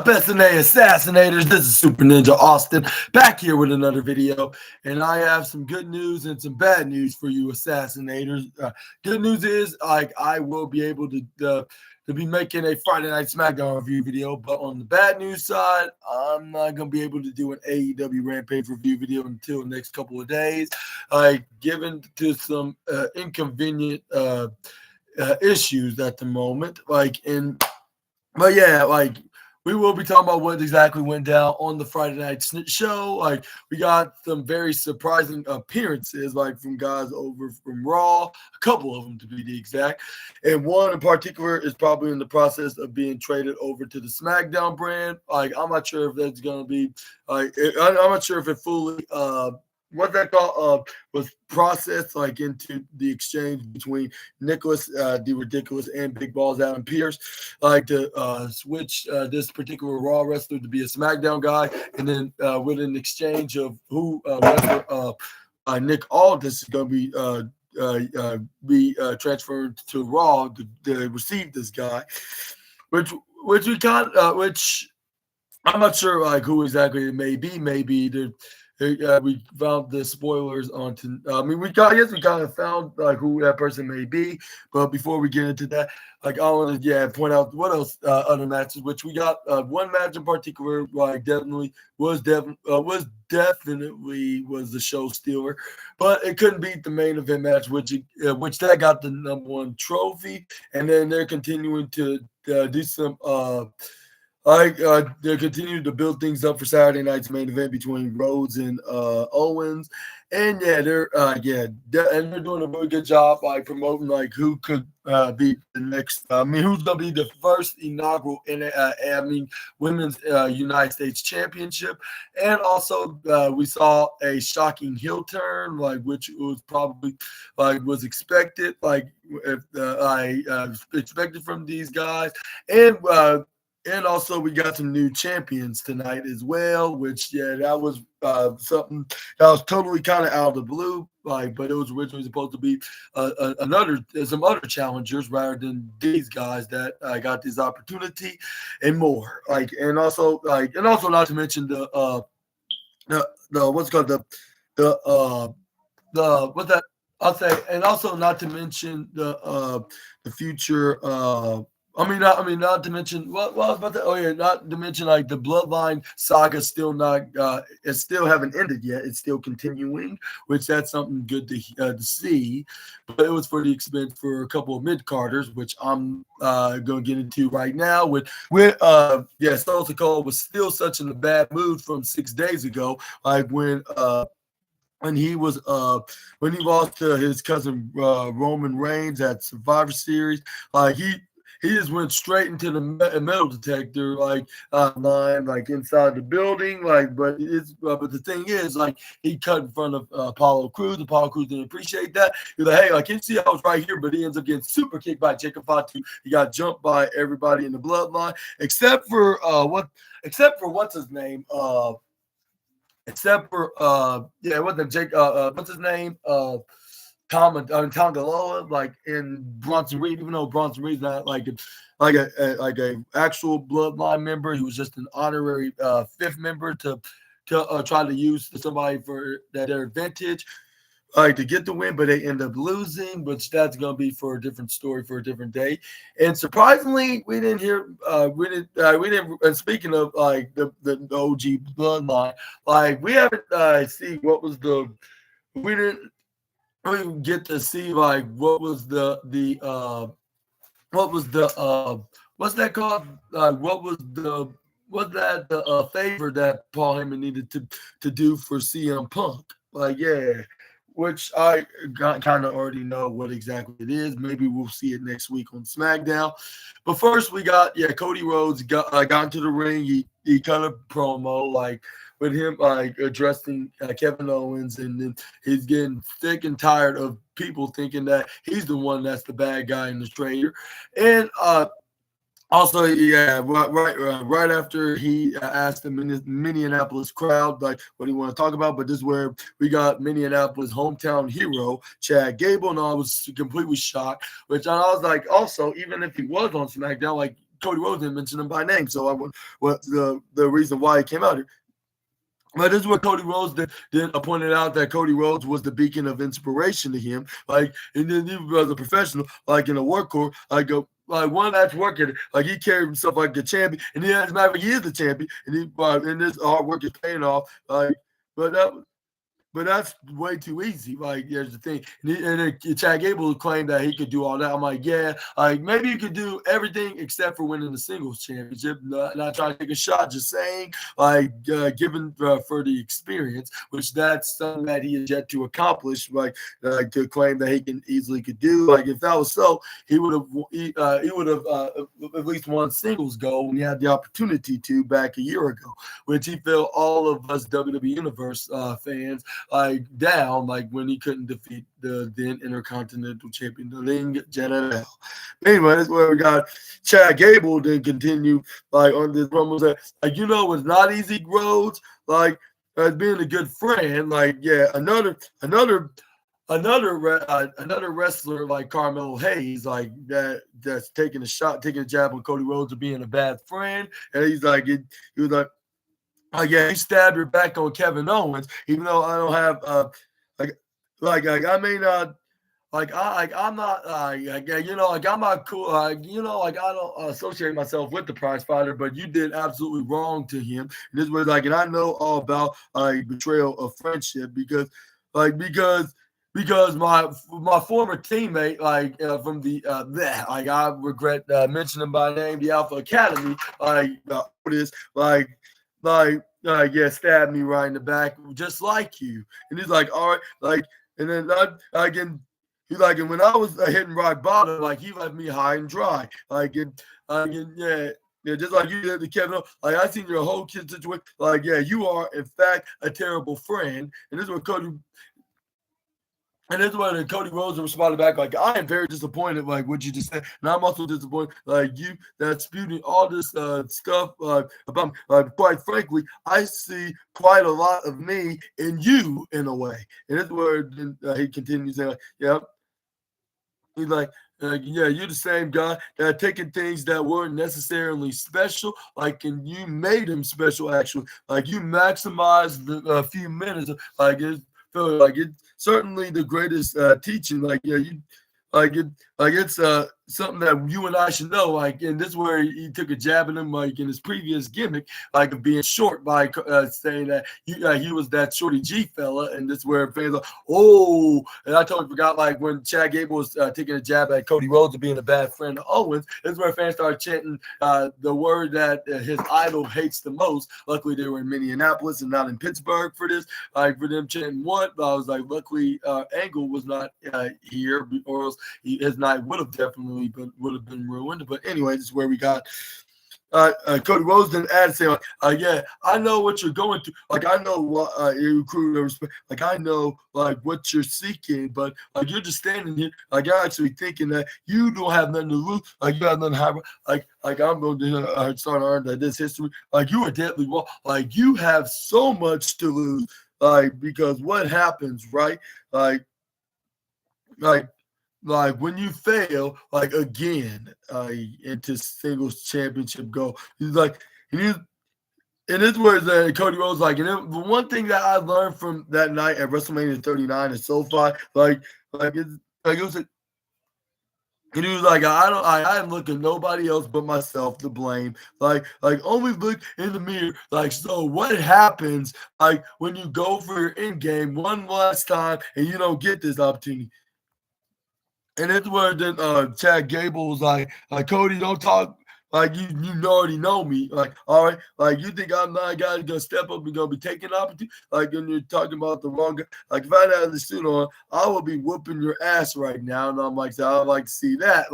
up, SNA Assassinators? This is Super Ninja Austin back here with another video, and I have some good news and some bad news for you, Assassinators. Good news is, I will be able to be making a Friday Night SmackDown review video, but on the bad news side, I'm not gonna be able to do an AEW Rampage review video until the next couple of days, given to some inconvenient issues at the moment, But yeah, we will be talking about what exactly went down on the Friday night show. We got some very surprising appearances, from guys over from Raw, a couple of them to be the exact. And one in particular is probably in the process of being traded over to the SmackDown brand. I'm not sure if that's going to be, I'm not sure if it fully, what that called was processed into the exchange between Nicholas the Ridiculous and Big Balls Adam Pierce, to switch this particular Raw wrestler to be a SmackDown guy, and then with an exchange of who wrestler Nick Aldis is going to be transferred to Raw to receive this guy, which I'm not sure who exactly it may be. Maybe we found the spoilers onto. We kind of found who that person may be, but before we get into that, I want to point out what else other matches. Which we got one match in particular, definitely was the show stealer, but it couldn't beat the main event match, which that got the #1 trophy, and then they're continuing to do some. They're continuing to build things up for Saturday night's main event between Rhodes and Owens, and they're doing a really good job promoting who could be the next. Who's gonna be the first inaugural women's United States Championship, and also we saw a shocking heel turn, which was probably was expected, expected from these guys, and also, we got some new champions tonight as well, which, that was something that was totally kind of out of the blue, but it was originally supposed to be some other challengers rather than these guys that got this opportunity and more. And also not to mention the what's called the what that I'll say, and also not to mention the future. Not to mention not to mention the Bloodline saga it still haven't ended yet. It's still continuing, which that's something good to see. But it was for the expense for a couple of mid-carders, which I'm going to get into right now. Stone Cold was still such in a bad mood from 6 days ago, when he lost to his cousin Roman Reigns at Survivor Series. He just went straight into the metal detector, line, inside the building, but the thing is, he cut in front of Apollo Crews. Apollo Crews didn't appreciate that. He was hey, you see, I was right here, but he ends up getting super kicked by Jacob Fatu. He got jumped by everybody in the Bloodline, except for what's his name, what's his name, Tongaloa, in Bronson Reed, even though Bronson Reed's not a actual Bloodline member, he was just an honorary fifth member to try to use somebody for their advantage, to get the win, but they end up losing. But that's gonna be for a different story for a different day. And surprisingly, we didn't hear, And speaking of the OG Bloodline, we haven't see what was the we didn't. We get to see what was the what's that called? The favor that Paul Heyman needed to do for CM Punk? Which I kind of already know what exactly it is. Maybe we'll see it next week on SmackDown. But first, we got Cody Rhodes got into the ring. He cut a promo with him addressing Kevin Owens, and then he's getting sick and tired of people thinking that he's the one that's the bad guy in the trailer. And also, right after he asked the Minneapolis crowd what he want to talk about, but this is where we got Minneapolis hometown hero Chad Gable, and I was completely shocked. Which I was also, even if he was on SmackDown, Cody Rhodes didn't mention him by name, so I what the reason why he came out here. But this is what Cody Rhodes did pointed out that Cody Rhodes was the beacon of inspiration to him. Like, and then he was a professional, like in a workhorse, like one that's working, like he carried himself like a champion, and he as a matter of fact, he is the champion, and this hard work is paying off. Like, but that. But that's way too easy. Like, here's the thing. And Chad Gable claimed that he could do all that. I'm like, yeah, like maybe you could do everything except for winning the singles championship. Not trying to take a shot, just saying, like, given for the experience, which that's something that he has yet to accomplish. Like, to claim that he can easily could do. Like, if that was so, he would have at least won singles gold when he had the opportunity to back a year ago, which he felt all of us WWE Universe fans like down, like when he couldn't defeat the then Intercontinental Champion, the Ling General. Anyway, that's where we got Chad Gable then continue like on this rumble that like it's not easy roads, like as being a good friend, like yeah, another wrestler like Carmelo Hayes, like that's taking a jab on Cody Rhodes of being a bad friend, and he was like. Yeah, he stabbed her back on Kevin Owens, even though I don't have I may not I'm not I'm not cool I don't associate myself with the prize fighter, but you did absolutely wrong to him. And this was and I know all about betrayal of friendship because my former teammate, from the I regret mentioning by name, the Alpha Academy, Otis, yeah, stabbed me right in the back, just like you. And he's like, all right, and then he's like, and when I was hitting rock bottom, he left me high and dry, yeah. Yeah, just like you did to Kevin. I seen your whole kid situation. Yeah, you are in fact a terrible friend. And this is what Cody Rhodes responded back, I am very disappointed, what you just said. And I'm also disappointed, you that's spewing all this stuff about me. Quite frankly, I see quite a lot of me in you in a way. And this is where he continues saying, yeah. He's yeah, you're the same guy that taking things that weren't necessarily special, and you made them special, actually. You maximized the few minutes, it's certainly the greatest teaching. It's something that you and I should know. And this is where he took a jab at him, in his previous gimmick, of being short by saying that he was that Shorty G fella. And this is where fans are, oh, and I totally forgot, when Chad Gable was taking a jab at Cody Rhodes of being a bad friend of Owens. This is where fans started chanting the word that his idol hates the most. Luckily, they were in Minneapolis and not in Pittsburgh for this. For them chanting what? But I was luckily Angle was not here, or else his night would have definitely been ruined. But anyway, this is where we got Cody Rhodes then added saying, yeah, I know what you're going through. I know what you recruit respect. I know what you're seeking, but you're just standing here. You're actually thinking that you don't have nothing to lose. You have nothing to have. I'm going to start to earn this history. You are deadly wrong. You have so much to lose. Because what happens, right? When you fail, again, into singles championship go, he's and this was Cody Rhodes, and the one thing that I learned from that night at WrestleMania 39 in SoFi, it was and he was I am looking nobody else but myself to blame. Always look in the mirror. So what happens, when you go for your end game one last time and you don't get this opportunity? And it's where then Chad Gable was Cody, don't talk you already know me. All right, you think I'm not a guy that's gonna step up and gonna be taking opportunity? When you're talking about the wrong guy. If I had the suit on, I would be whooping your ass right now. And I'm so I'd like to see that.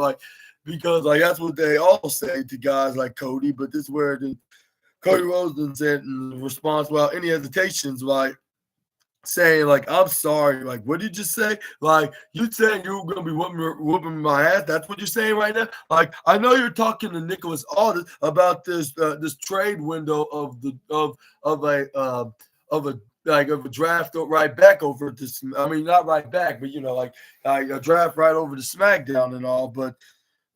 Because that's what they all say to guys like Cody. But this is where Cody Rhodes said in response, well, any hesitations, saying I'm sorry, what did you say? You saying you were gonna be whooping my ass? That's what you're saying right now. I know you're talking to Nicholas Aldis about this trade window of a draft right back over to, I mean, not right back, but a draft right over to SmackDown and all. But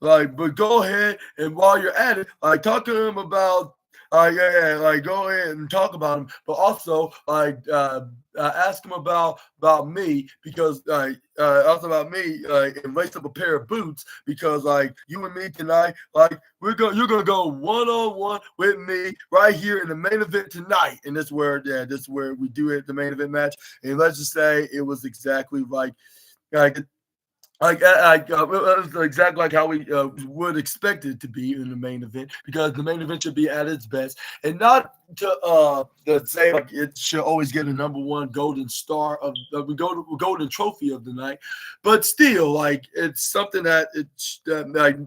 Like, but go ahead and while you're at it, like talk to him about yeah, like go ahead and talk about him, but also ask him about me because also about me and lace up a pair of boots because like you and me tonight, like you're gonna go 1-on-1 with me right here in the main event tonight, and this is where we do it, the main event match, and let's just say it was exactly like exactly like how we would expect it to be in the main event because the main event should be at its best and not to say like it should always get a #1 golden star of the golden trophy of the night, but still like it's something that it's like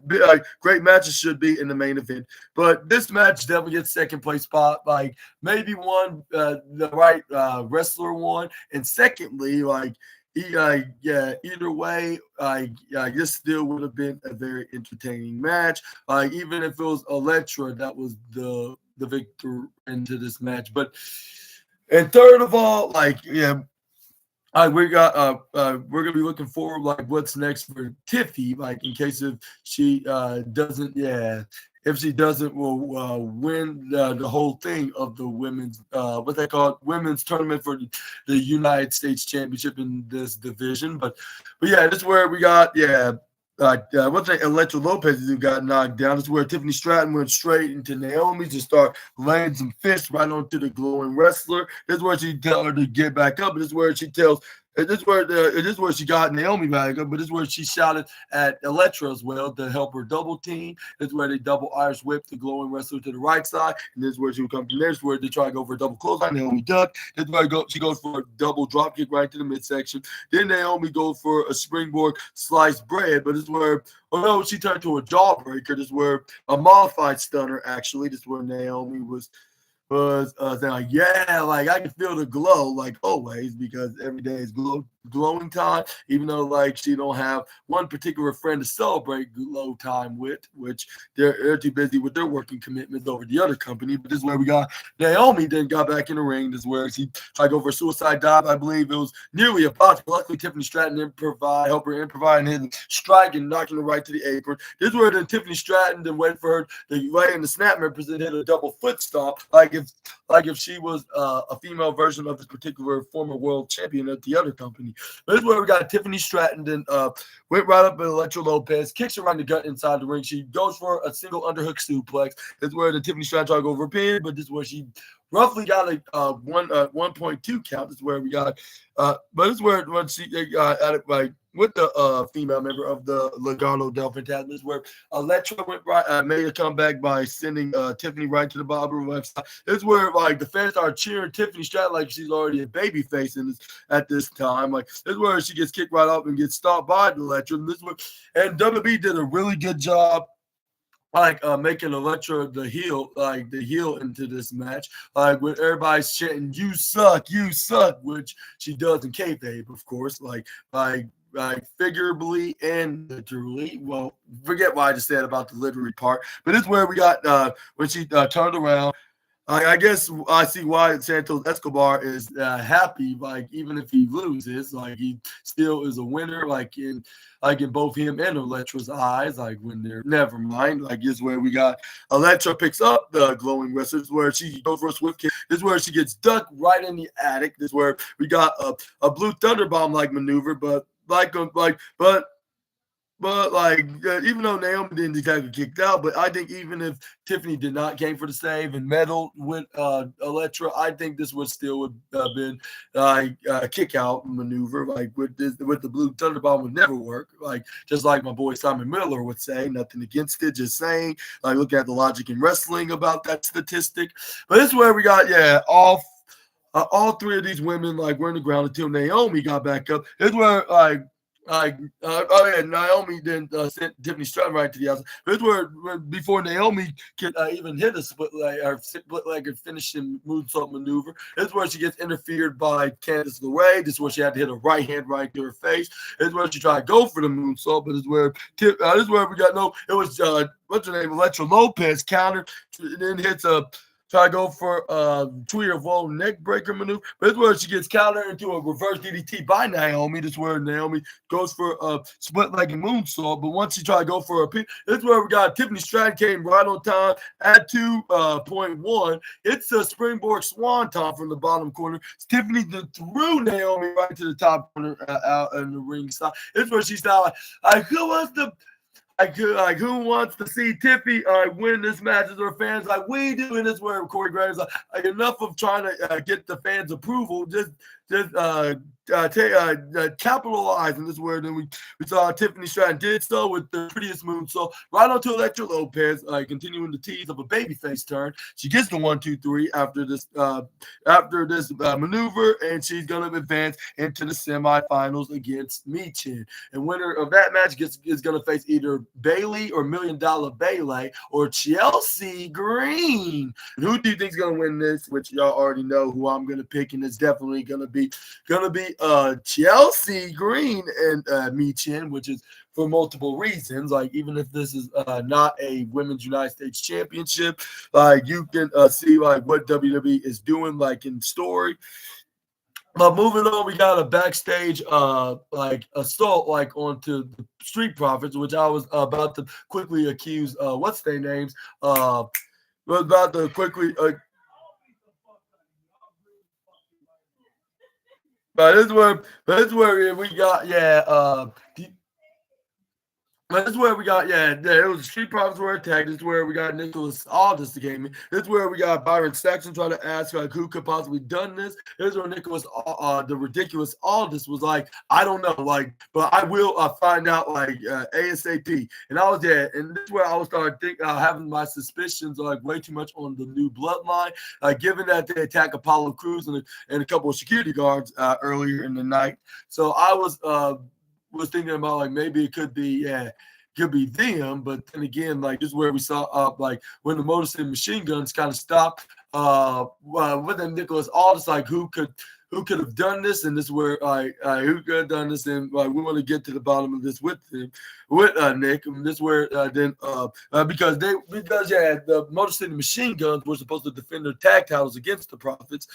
great matches should be in the main event. But this match definitely gets second place spot. Like maybe one the right wrestler won, and secondly like yeah, either way, this still would have been a very entertaining match. Like even if it was Elektra that was the victor into this match. And third of all, like yeah, we're gonna be looking forward like what's next for Tiffy, like in case if she doesn't, yeah, if she doesn't, will win the whole thing of the women's what they call it, women's tournament for the United States Championship in this division. But yeah, this is where we got what's that? Electra Lopez who got knocked down. This is where Tiffany Stratton went straight into Naomi to start laying some fists right onto the glowing wrestler. This is where she tells her to get back up. This is where she tells. This is where she got Naomi back up, but this is where she shouted at Electra as well to help her double team. This is where they double Irish whip the glowing wrestler to the right side, and this is where she would come from there. This is where they try to go for a double clothesline. Naomi duck. This is where she goes for a double drop kick right to the midsection. Then Naomi goes for a springboard sliced bread, but this is where no, she turned to a jawbreaker. This is where a modified stunner actually. This is where Naomi was saying like, yeah, like I can feel the glow like always because every day is glowing time, even though like she don't have one particular friend to celebrate glow time with, which they're too busy with their working commitments over the other company. But this is where we got Naomi then got back in the ring. This is where she tried to go for a suicide dive. I believe it was nearly a botch. Luckily, Tiffany Stratton help her improvise and hit strike and knocking her right to the apron. This is where then Tiffany Stratton then waited for her to lay in the snap members and hit a double foot stomp like if she was a female version of this particular former world champion at the other company. But this is where we got Tiffany Stratton then went right up with Electra Lopez, kicks her right in the gut inside the ring. She goes for a single underhook suplex. This is where the Tiffany Stratton tried to go over a pin, but this is where she roughly got a 1.2 count. This is where we got but this is where when she at it like with the female member of the Legado del Fantasma, is where Electra went right, made a comeback by sending Tiffany right to the bottom of the left side. This is where like the fans are cheering Tiffany Stratton like she's already a baby face at this time. Like this is where she gets kicked right up and gets stopped by Electra. And WWE did a really good job making Electra the heel into this match, like with everybody chanting you suck," which she does in kayfabe, of course, like figuratively and literally. Well, forget what I just said about the literary part, but this is where we got when she turned around. I guess I see why Santos Escobar is happy. Like even if he loses, like he still is a winner. Like in both him and Electra's eyes. Like when they're never mind. Like this is where we got Electra picks up the glowing wrestler. This is where she goes for a swift kick. This is where she gets ducked right in the attic. This is where we got a blue thunder bomb like maneuver, but even though Naomi didn't exactly kicked out, but I think even if Tiffany did not came for the save and meddled with Electra, I think this would still have been a kick out maneuver. Like with the blue thunderbomb would never work. Like just like my boy Simon Miller would say, nothing against it, just saying. Like look at the logic in wrestling about that statistic. But this is where we got all three of these women like were in the ground until Naomi got back up. This is where Naomi then sent Tiffany Stratton right to the outside. This is where before Naomi could even hit a split leg or finishing moonsault maneuver. This is where she gets interfered by Candice LeRae. This is where she had to hit a right hand right to her face. This is where she tried to go for the moonsault, but this is where we got it was what's her name, Electra Lopez countered, and then hits a try to go for tweeter of all neck breaker maneuver. But it's where she gets countered into a reverse DDT by Naomi. This is where Naomi goes for a split leg moonsault. But once she try to go for a this is where we got Tiffany Stratton came right on time at 2.1. It's a springboard swanton from the bottom corner. Tiffany threw Naomi right to the top corner out in the ring side. It's where she's not like who was the who wants to see Tiffy win this match as her fans like we do, and this where Corey Graves like enough of trying to get the fans' approval, just capitalize, and this is where then we saw Tiffany Stratton did so with the prettiest moonsault right onto Elektra Lopez, continuing the tease of a babyface turn. She gets the 1-2-3 after this maneuver, and she's gonna advance into the semifinals against Michin. And winner of that match is gonna face either Bailey or $1 Million Bailey or Chelsea Green. And who do you think is gonna win this? Which y'all already know who I'm gonna pick, and it's definitely gonna be Chelsea Green and Michin, which is for multiple reasons. Like even if this is not a Women's United States Championship, like you can see like what WWE is doing like in story. But moving on, we got a backstage like assault like onto the Street Profits, which I was about to quickly accuse what's their names was about to quickly but this is where we got But this is where we got, it was Street Profits were attacked. This is where we got Nicholas Aldis that came in. This is where we got Byron Saxon trying to ask like who could possibly done this. This is where Nicholas, the ridiculous Aldis was like, I don't know, like, but I will find out like ASAP. And I was there, and this is where I was starting having my suspicions like way too much on the new bloodline, given that they attacked Apollo Crews and a couple of security guards earlier in the night. So I was thinking about like maybe it could be them, but then again, like this is where we saw like when the Motor City Machine Guns kind of stopped with them Nicholas Aldis, like who could have done this, and this is where who could have done this, and like we want to get to the bottom of this with him, with Nick, and this is where because the Motor City Machine Guns were supposed to defend their tag titles against the Profits.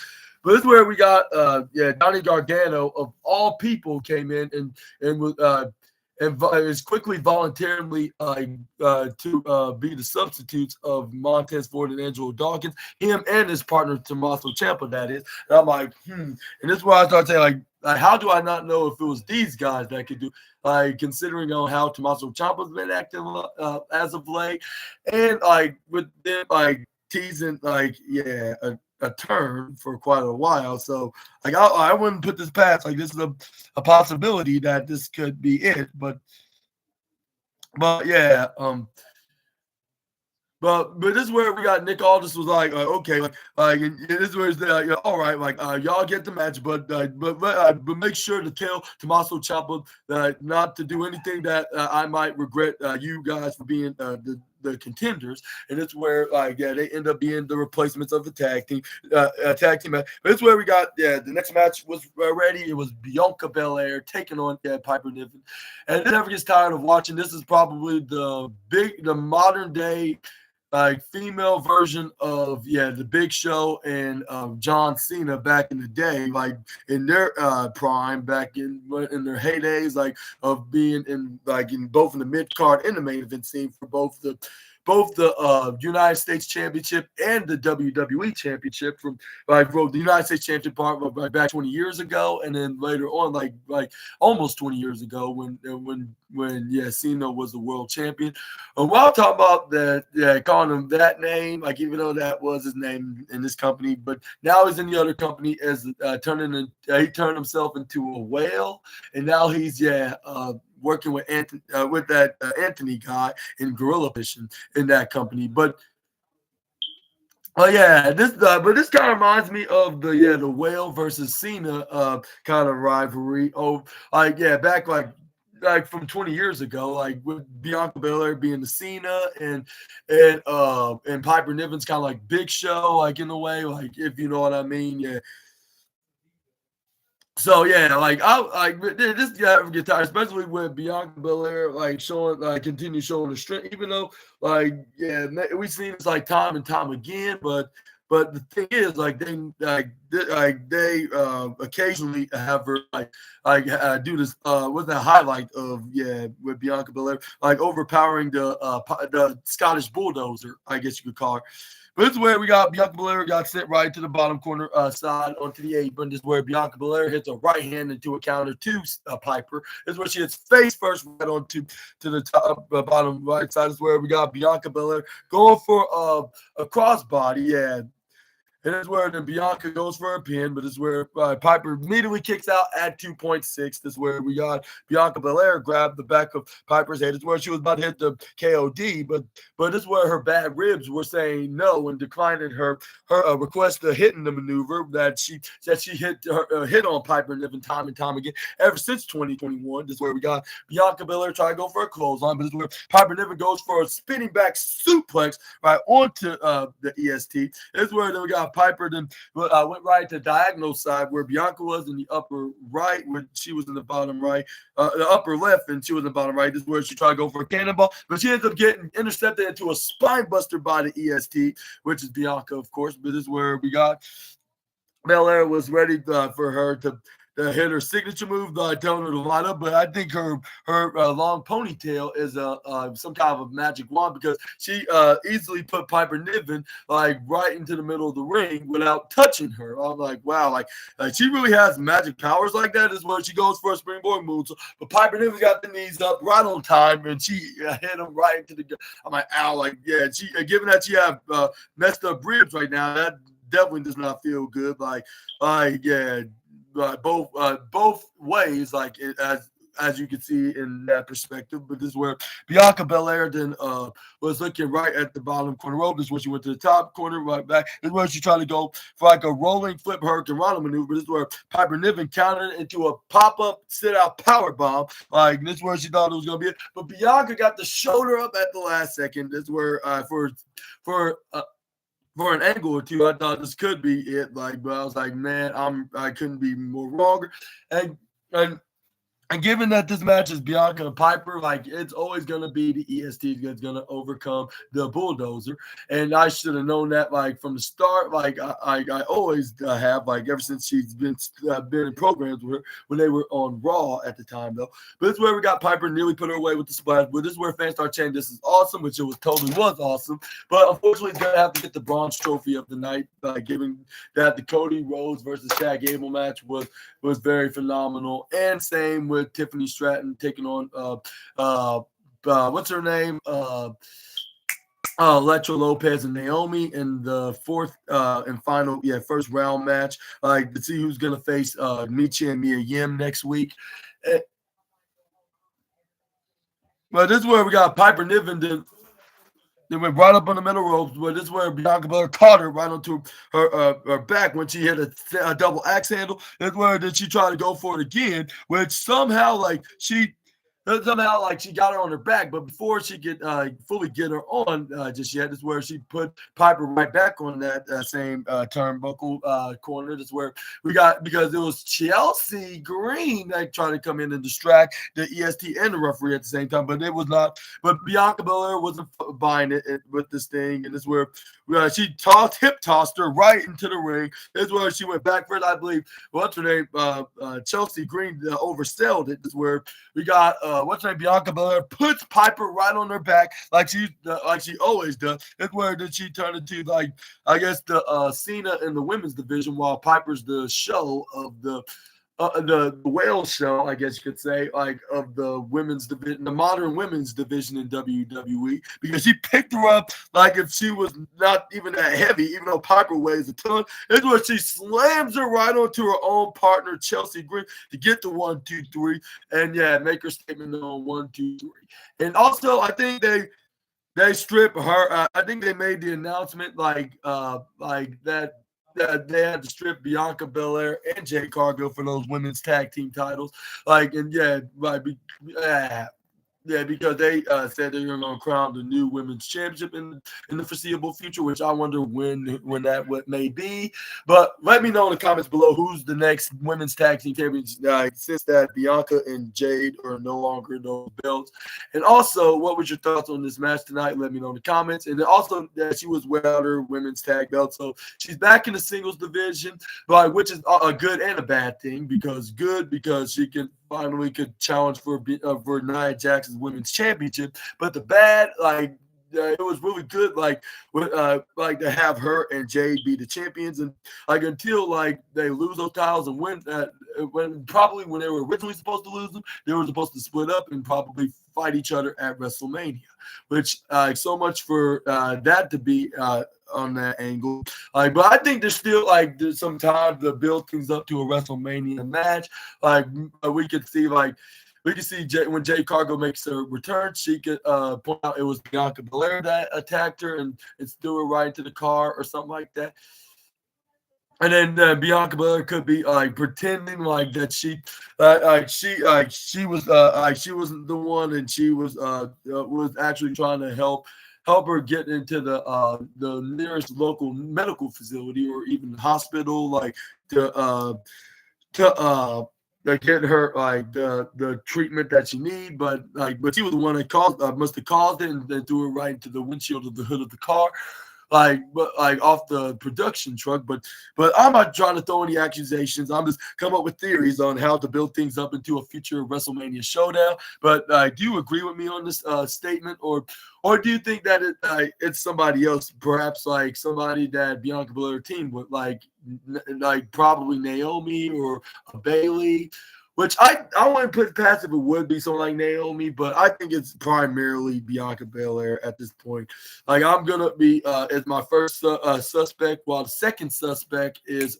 But this is where we got Johnny Gargano of all people came in and is quickly voluntarily to be the substitutes of Montez Ford and Angelo Dawkins, him and his partner Tommaso Ciampa, that is. And I'm like, And this is where I started saying like how do I not know if it was these guys that could do, like considering on how Tommaso Ciampa's been acting as of late, and like with them like teasing like a turn for quite a while. So like I wouldn't put this past, like this is a possibility that this could be it, but yeah, but this is where we got Nick Aldis was like okay, like this is where it's all right, like y'all get the match, but make sure to tell Tommaso Ciampa not to do anything that I might regret you guys for being the contenders. And it's where they end up being the replacements of the tag team match. But it's where we got the next match was ready. It was Bianca Belair taking on Piper Niven, and it never gets tired of watching. This is probably the modern day female version of the Big Show and John Cena back in the day, like in their prime, back in their heydays, like of being in both in the mid card and the main event scene for both the United States Championship and the WWE Championship, from the United States Championship part back 20 years ago, and then later on like almost 20 years ago when Cena was the world champion. While I'm talking about that, calling him that name, like even though that was his name in this company, but now he's in the other company as he turned himself into a whale, and now he's working with that Anthony guy in Gorilla Fishing in that company. But this kind of reminds me of the Whale versus Cena kind of rivalry. Back like from 20 years ago, like with Bianca Belair being the Cena and Piper Niven's kind of like Big Show, like in a way, like if you know what I mean, yeah. So this guy ever get tired, especially when Bianca Belair continue showing the strength, even though we've seen this like time and time again, but But the thing is, they occasionally have her do this what's that highlight of with Bianca Belair overpowering the Scottish bulldozer, I guess you could call her. But this is where we got Bianca Belair got sent right to the bottom corner side onto the apron. This is where Bianca Belair hits a right hand into a counter to Piper. This is where she hits face first right onto the top bottom right side. This is where we got Bianca Belair going for a crossbody. Yeah. And this is where then Bianca goes for a pin, but this is where Piper immediately kicks out at 2.6. This is where we got Bianca Belair grab the back of Piper's head. This is where she was about to hit the KOD, but this is where her bad ribs were saying no and declining her request to hitting the maneuver that she hit on Piper Niven time and time again ever since 2021. This is where we got Bianca Belair try to go for a clothesline, but this is where Piper Niven goes for a spinning back suplex right onto the EST. This is where then we got Piper then went right to diagonal side where Bianca was in the upper right, where she was in the bottom right, the upper left, and she was in the bottom right. This is where she tried to go for a cannonball, but she ends up getting intercepted into a spine buster by the EST, which is Bianca, of course. But this is where we got Belair was ready for her to hit her signature move, telling her to line up. But I think her long ponytail is some kind of a magic wand because she easily put Piper Niven right into the middle of the ring without touching her. I'm like, wow, like she really has magic powers like that. Is where she goes for a springboard move. But Piper Niven got the knees up right on time, and she hit him right into the. I'm like, ow, like yeah. She given that she have messed up ribs right now, that definitely does not feel good. Yeah. Both ways, as you can see in that perspective. But this is where Bianca Belair then was looking right at the bottom corner rope. This is where she went to the top corner, right back. This is where she tried to go for a rolling flip hurricane Rana maneuver. This is where Piper Niven countered into a pop-up sit-out power bomb. This is where she thought it was going to be it. But Bianca got the shoulder up at the last second. This is where for an angle or two, I thought this could be it. But I was like, man, I couldn't be more wrong. And given that this match is Bianca and Piper, it's always going to be the EST that's going to overcome the bulldozer. And I should have known that from the start. I always have ever since she's been in programs with her when they were on Raw at the time though. But this is where we got Piper nearly put her away with the splash. But this is where fans start chanting, "This is awesome," which it was awesome. But unfortunately, it's going to have to get the bronze trophy of the night, given that the Cody Rhodes versus Chad Gable match was very phenomenal. And same with Tiffany Stratton taking on what's her name? Electra Lopez and Naomi in the fourth and final first round match. To see who's gonna face Michi and Mia Yim next week. But this is where we got Piper Niven. They went right up on the middle ropes, but this is where Bianca Belair caught her right onto her back when she hit a double axe handle. That's where did she try to go for it again, which somehow she got her on her back, but before she could fully get her on just yet, this is where she put Piper right back on that same turnbuckle corner. This is where we got, because it was Chelsea Green that tried to come in and distract the EST and the referee at the same time, but it was not. But Bianca Belair wasn't buying it with this thing, and this is where she hip tossed her right into the ring. This is where she went back for it. I believe what's her name, Chelsea Green oversold it. This is where we got Bianca Belair puts Piper right on her back like she always does. That's where did she turn into I guess the Cena in the women's division, while Piper's the show of the whale show, I guess you could say, of the women's division, the modern women's division in WWE, because she picked her up if she was not even that heavy, even though Piper weighs a ton. It's where she slams her right onto her own partner, Chelsea Green, to get the 1, 2, 3, and make her statement on 1, 2, 3. And also, I think they strip her. I think they made the announcement that they had to strip Bianca Belair and Jade Cargill for those women's tag team titles. Yeah, because they said they're going to crown the new women's championship in the foreseeable future, which I wonder when that what may be. But let me know in the comments below who's the next women's tag team champions since that Bianca and Jade are no longer those belts. And also, what was your thoughts on this match tonight? Let me know in the comments. And then also that she was without her women's tag belt, so she's back in the singles division, but which is a good and a bad thing. Because she can finally could challenge for Nia Jackson's women's championship. But the bad, it was really good, like to have her and Jade be the champions, and like until like they lose those titles and when they were originally supposed to lose them, they were supposed to split up and probably fight each other at WrestleMania. Which so much for that to be on that angle. But I think there's still there's some time to build things up to a WrestleMania match. We could see when Jade Cargill makes her return, she could point out it was Bianca Belair that attacked her and threw her right into the car or something like that. And then Bianca Belair could be pretending that she wasn't the one, and she was actually trying to help her get into the nearest local medical facility or even hospital, to get her the treatment that she need, but she was the one that must have caused it and then threw her right into the windshield of the hood of the car. Off the production truck, but I'm not trying to throw any accusations. I'm just come up with theories on how to build things up into a future WrestleMania showdown. But do you agree with me on this statement, or do you think that it's somebody else, perhaps somebody that Bianca Belair team with, probably Naomi or Bailey? Which I wouldn't put past if it would be someone like Naomi, but I think it's primarily Bianca Belair at this point. I'm gonna be as my first suspect, while the second suspect is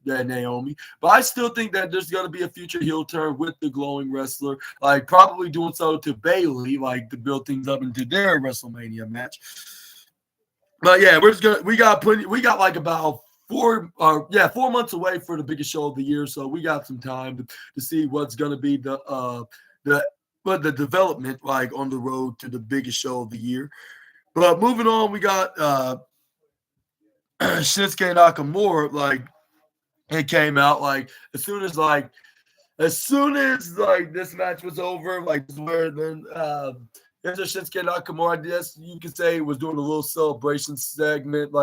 Naomi. But I still think that there's gonna be a future heel turn with the glowing wrestler, probably doing so to Bailey, to build things up into their WrestleMania match. But yeah, we got about 4 months away for the biggest show of the year, so we got some time to see what's going to be the development on the road to the biggest show of the year. But moving on, we got Shinsuke Nakamura. It came out as soon as this match was over, this is where then Shinsuke Nakamura, I guess you could say, was doing a little celebration segment.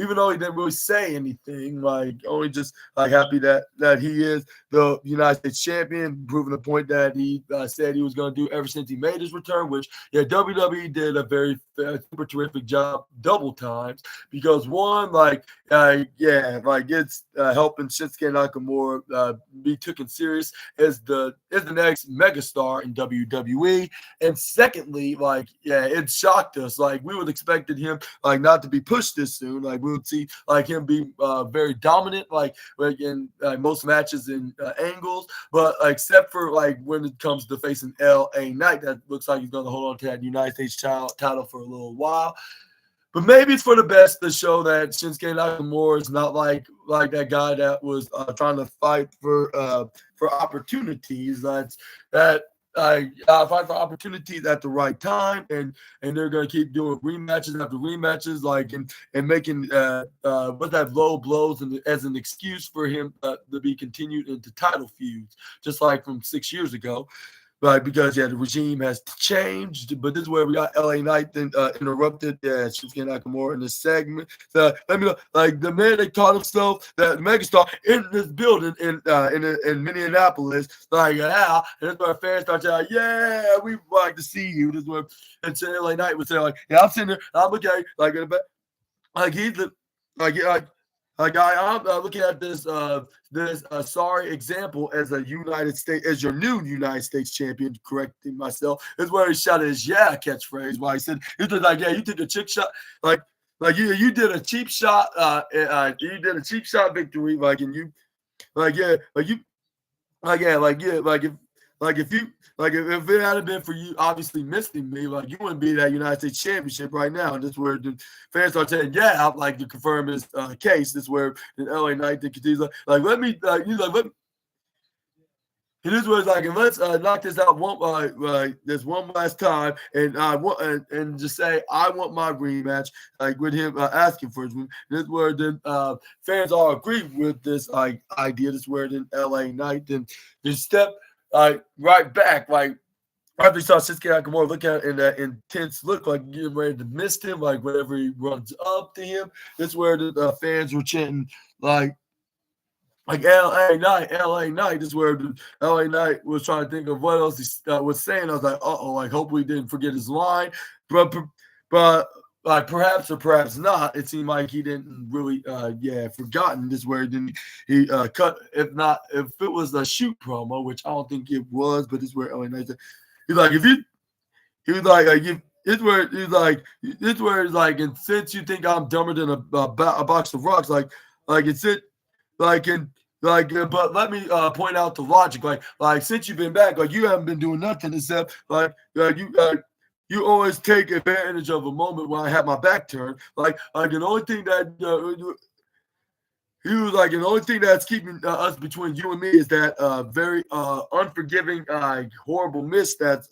Even though he didn't really say anything, only just happy that he is the United States champion, proving the point that he said he was going to do ever since he made his return. Which WWE did a very super terrific job double times, because one, it's helping Shinsuke Nakamura be taken serious as the next megastar in WWE, and secondly, it shocked us. We would expected him not to be pushed this soon. We would see him be very dominant in most matches in angles, but except for when it comes to facing LA Knight, that looks like he's going to hold on to that United States title for a little while. But maybe it's for the best to show that Shinsuke Nakamura is not like that guy that was trying to fight for opportunities. Fight for opportunities at the right time, and they're going to keep doing rematches after rematches, and making low blows as an excuse for him to be continued into title feuds, just like from 6 years ago. Because the regime has changed. But this is where we got LA Knight then interrupted Shinsuke Nakamura in this segment. So let me know, the man that called himself the megastar in this building in Minneapolis, and that's where fans start saying, yeah, we like to see you. This is where and so LA Knight would say, yeah, I'm sitting there, I'm okay, in the back, he's the I'm looking at this sorry example as your new United States champion. Correcting myself, is where he shouted his catchphrase. Why he said you took a chick shot, you did a cheap shot, you did a cheap shot victory, if it hadn't been for you obviously missing me, you wouldn't be that United States Championship right now. And this is where the fans start saying, I'd like to confirm his case. This is where the LA Knight continues, let me It is what it's like, and let's knock this out this one last time, and I want and just say I want my rematch, like with him asking for his win. This is where then fans all agree with this idea. This is where then LA Knight then just step right back, like after he saw Shinsuke Nakamura look at in that intense look, like getting ready to miss him, like whenever he runs up to him. This is where the fans were chanting like LA Knight, LA Knight. This is where the LA Knight was trying to think of what else he was saying. I was like, like hopefully he didn't forget his line. But like perhaps or perhaps not. It seemed like he didn't really forgotten. This is where he cut, if it was a shoot promo, which I don't think it was, but this is where LA Knight said, he's like, he was like it's where it's like, and since you think I'm dumber than a box of rocks, it's it, but let me point out the logic. Like since you've been back, like you haven't been doing nothing except you always take advantage of a moment when I have my back turned. Like the only thing that he was like, and the only thing that's keeping us between you and me is that very unforgiving, horrible mist that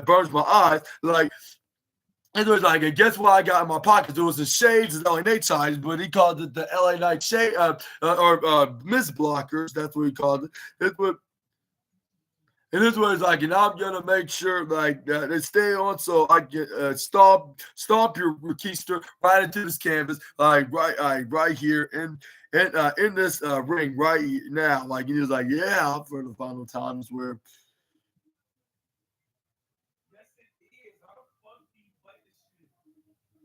burns my eyes. Like, it was like, and guess what I got in my pocket? There was the shades of LA Knight shades, but he called it the LA Knight shade or mist blockers. That's what he called it. And this was like, and I'm gonna make sure they stay on, so I get stomp your keister right into this canvas, right here in this ring right now. Like he was like, yeah, for the final times where.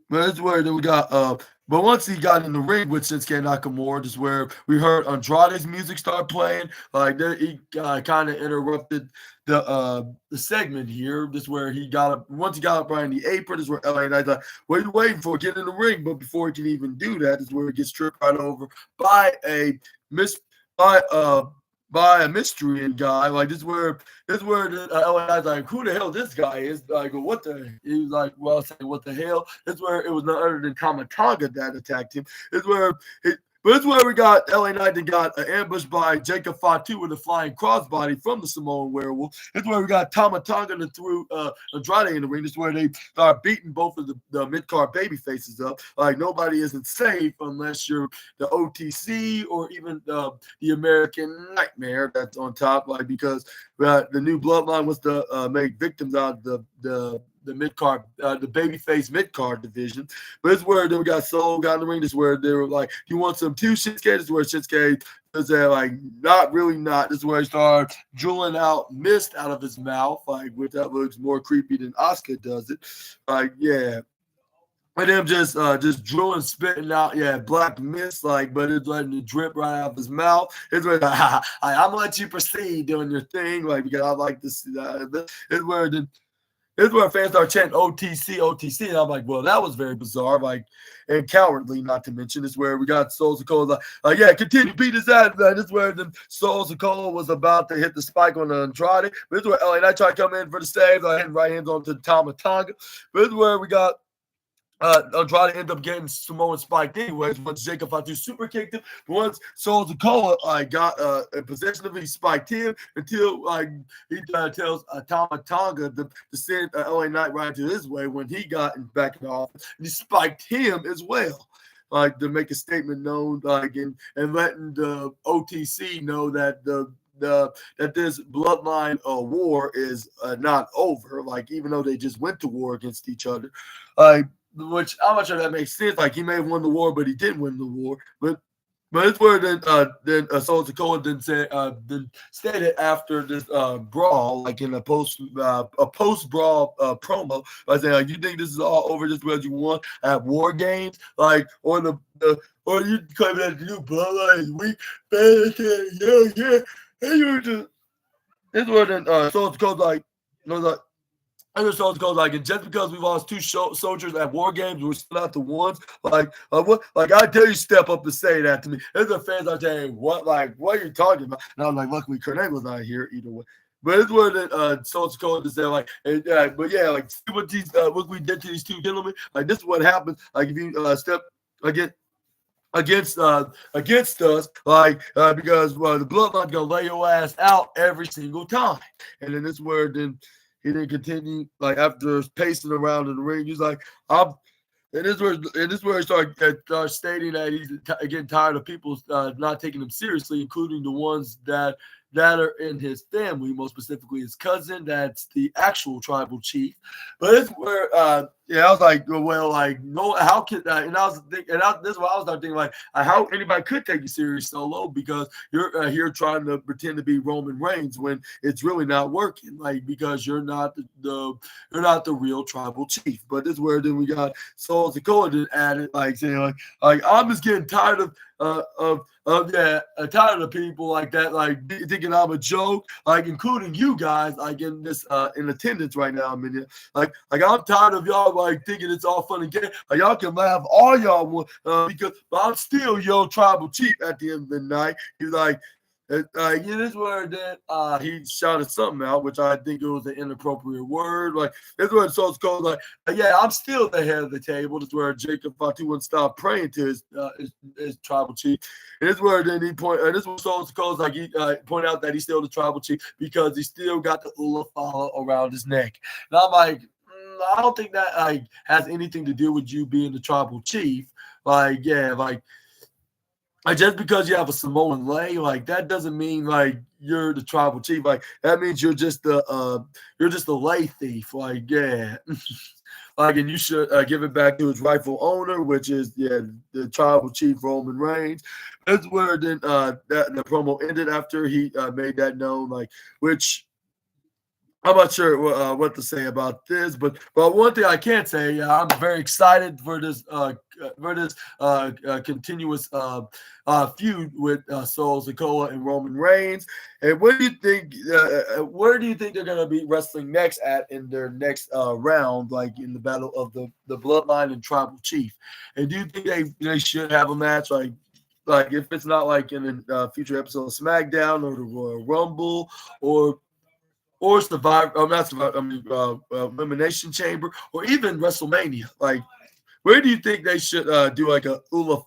But that's where then we got but once he got in the ring with Shinsuke Nakamura, just where we heard Andrade's music start playing. Like there, he kind of interrupted the segment here. This where he got up once he got up right in the apron. This is where LA Knight's like, what are you waiting for? Get in the ring. But before he can even do that, this is where he gets tripped right over by a mystery guy. Like this is where the LA Knight's like, who the hell this guy is? Like, what the? He was like, well, I say, what the hell? This is where it was none other than Kamataga that attacked him. This is where but it's where we got LA Knight that got ambushed by Jacob Fatu with a flying crossbody from the Samoan Werewolf. It's where we got Tama Tonga that threw Andrade in the ring. This is where they start beating both of the mid-card baby faces up. Like nobody isn't safe unless you're the OTC or even the American Nightmare that's on top. Like because the new bloodline was to make victims out of the mid-card, the babyface mid-card division. But it's where we got Soul got in the ring. This is where they were like, you want some two Shinsuke? This is where Shinsuke is like, not really not. This is where he started drooling out mist out of his mouth, like, which that looks more creepy than Oscar does it. Like, yeah. And him just drooling, spitting out, black mist, but it's letting it drip right out of his mouth. It's like, I'm going to let you proceed doing your thing, because I like this. It's where fans start chanting OTC, OTC. And I'm like, well, that was very bizarre, and cowardly, not to mention. This is where we got Soul Sokola, continue, beat his ass. This is where the Soul Sokola was about to hit the spike on Andrade. But this is where LA Knight tried to come in for the save, hitting right hands onto Tama Tonga. But this is where we got Andrade ended up getting Samoan spiked anyways. Once Jacob Fatu super kicked him, once Soul Sokola got in possession of it, he spiked him until he tells Tama Tonga to send LA Knight right to his way when he got back in the office, and he spiked him as well. To make a statement known, and letting the OTC know that that this bloodline war is not over. Even though they just went to war against each other, which I'm not sure that makes sense. He may have won the war, but he didn't win the war. But it's where then Soul Sokola then stated after this brawl, in a post brawl promo, by saying you think this is all over just because you won at War Games, or you claim that the new bloodline is weak, and you just it's where then Soul Sokola and the Souls goes and just because we lost two soldiers at War Games, we're still not the ones. What? I dare you step up and say that to me. There's the fans are saying, what? What are you talking about? And I'm like, luckily, Kurt Angle's not here either way. But it's where the Souls goes to say see what we did to these two gentlemen. This is what happens. If you step again. against us, like because the bloodline gonna lay your ass out every single time. And then this where then he didn't continue like after pacing around in the ring. He's like, I'm. And this where he started stating that he's getting tired of people not taking him seriously, including the ones that are in his family, most specifically his cousin, that's the actual tribal chief. But it's where, yeah, I was like, well, like, no, how could that? And I was thinking, this is what I was thinking, like, how anybody could take you serious solo because you're here trying to pretend to be Roman Reigns when it's really not working, like, because you're not you're not the real tribal chief. But this is where then we got Solo Sikoa just added, like, saying, like I'm just getting tired tired of people like that, like thinking I'm a joke, like including you guys, like in this in attendance right now. I mean, like I'm tired of y'all like thinking it's all fun and game. Like y'all can laugh all y'all want because but I'm still your tribal chief at the end of the night. He's like. Yeah, this word that he shouted something out, which I think it was an inappropriate word. Like this word so it's called like, yeah, I'm still the head of the table. This where Jacob Fatu wouldn't stop praying to his tribal chief. And this word then he this was so it's called like he pointed out that he's still the tribal chief because he still got the Ulafala around his neck. And I'm like, I don't think that like has anything to do with you being the tribal chief. Like, yeah, like just because you have a Samoan lay, like that doesn't mean like you're the tribal chief. Like that means you're just a lay thief. Like yeah, like and you should give it back to its rightful owner, which is the tribal chief Roman Reigns. That's where then that the promo ended after he made that known. Like which. I'm not sure what to say about this, but one thing I can say, I'm very excited for this continuous feud with Solo Sikoa and Roman Reigns. And what do you think? Where do you think they're gonna be wrestling next at in their next round, like in the battle of the Bloodline and Tribal Chief? And do you think they should have a match like if it's not like in a future episode of SmackDown or the Royal Rumble or Survivor, not Survivor, Elimination Chamber, or even WrestleMania. Like, where do you think they should do like a Ulafala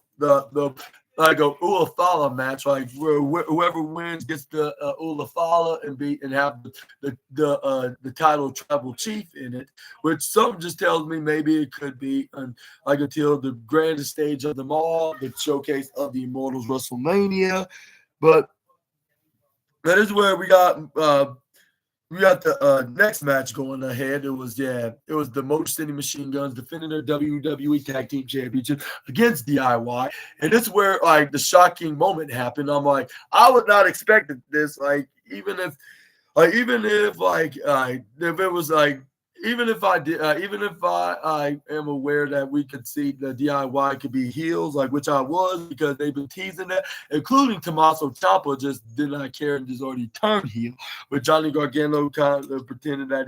match, like where whoever wins gets the Ulafala and have the title of tribal chief in it, which something just tells me maybe it could be like until the grandest stage of them all, the showcase of the Immortals WrestleMania. But that is where we got the next match going ahead. It was the Motor City Machine Guns defending their WWE Tag Team Championship against DIY, and this is where like the shocking moment happened. I'm like, I would not expect this. Like even if it was like. Even if I am aware that we could see the DIY could be heels, like which I was because they've been teasing that, including Tommaso Ciampa just did not care and just already turned heel. With Johnny Gargano kind of pretending that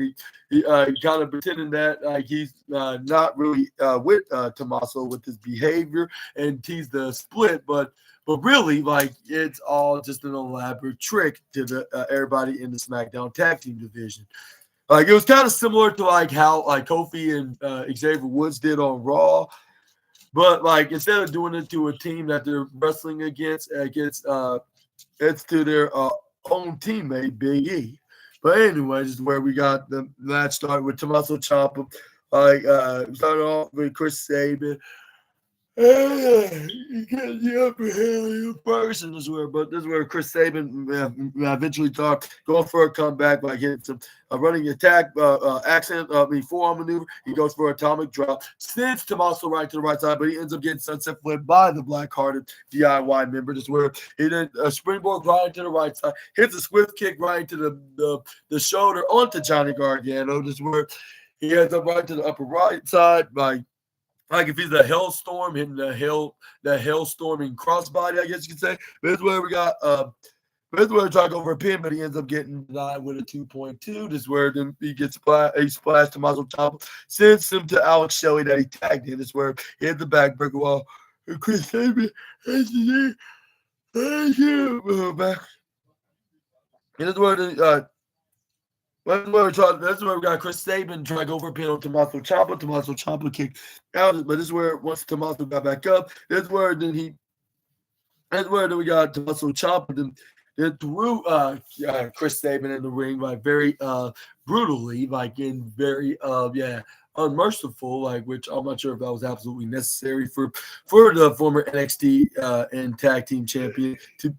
like he's not really with Tommaso with his behavior and teased the split, but really, like it's all just an elaborate trick to the everybody in the SmackDown Tag Team division. Like it was kind of similar to like how like Kofi and Xavier Woods did on Raw, but like instead of doing it to a team that they're wrestling against, it's to their own teammate Big E. But anyways, this is where we got the match started with Tommaso Ciampa, like started off with Chris Sabin. You get the upper hand of your person as well, but this is where Chris Sabin eventually thought going for a comeback by hitting some running attack forearm maneuver. He goes for atomic drop, sends Tommaso right to the right side, but he ends up getting sunset flipped by the black-hearted DIY member. This is where he then springboard right to the right side, hits a swift kick right to the shoulder onto Johnny Gargano. This is where he ends up right to the upper right side by. Like if he's a hellstorm hitting the hellstorming crossbody, I guess you could say. This is where we got this is where he tried to go for a pin, but he ends up getting denied with a 2.2. This is where then he splashed Tommaso Ciampa, sends him to Alex Shelley that he tagged in. This is where he hit the backbreaker while Chris Sabin back. And this is where that's where we got Chris Sabin trying to go for a pin on Tommaso Ciampa. Tommaso Ciampa kicked out, but this is where once Tommaso got back up, this is where then he That's where then we got Tommaso Ciampa then threw Chris Sabin in the ring like very brutally, like in very unmerciful, like which I'm not sure if that was absolutely necessary for the former NXT and tag team champion to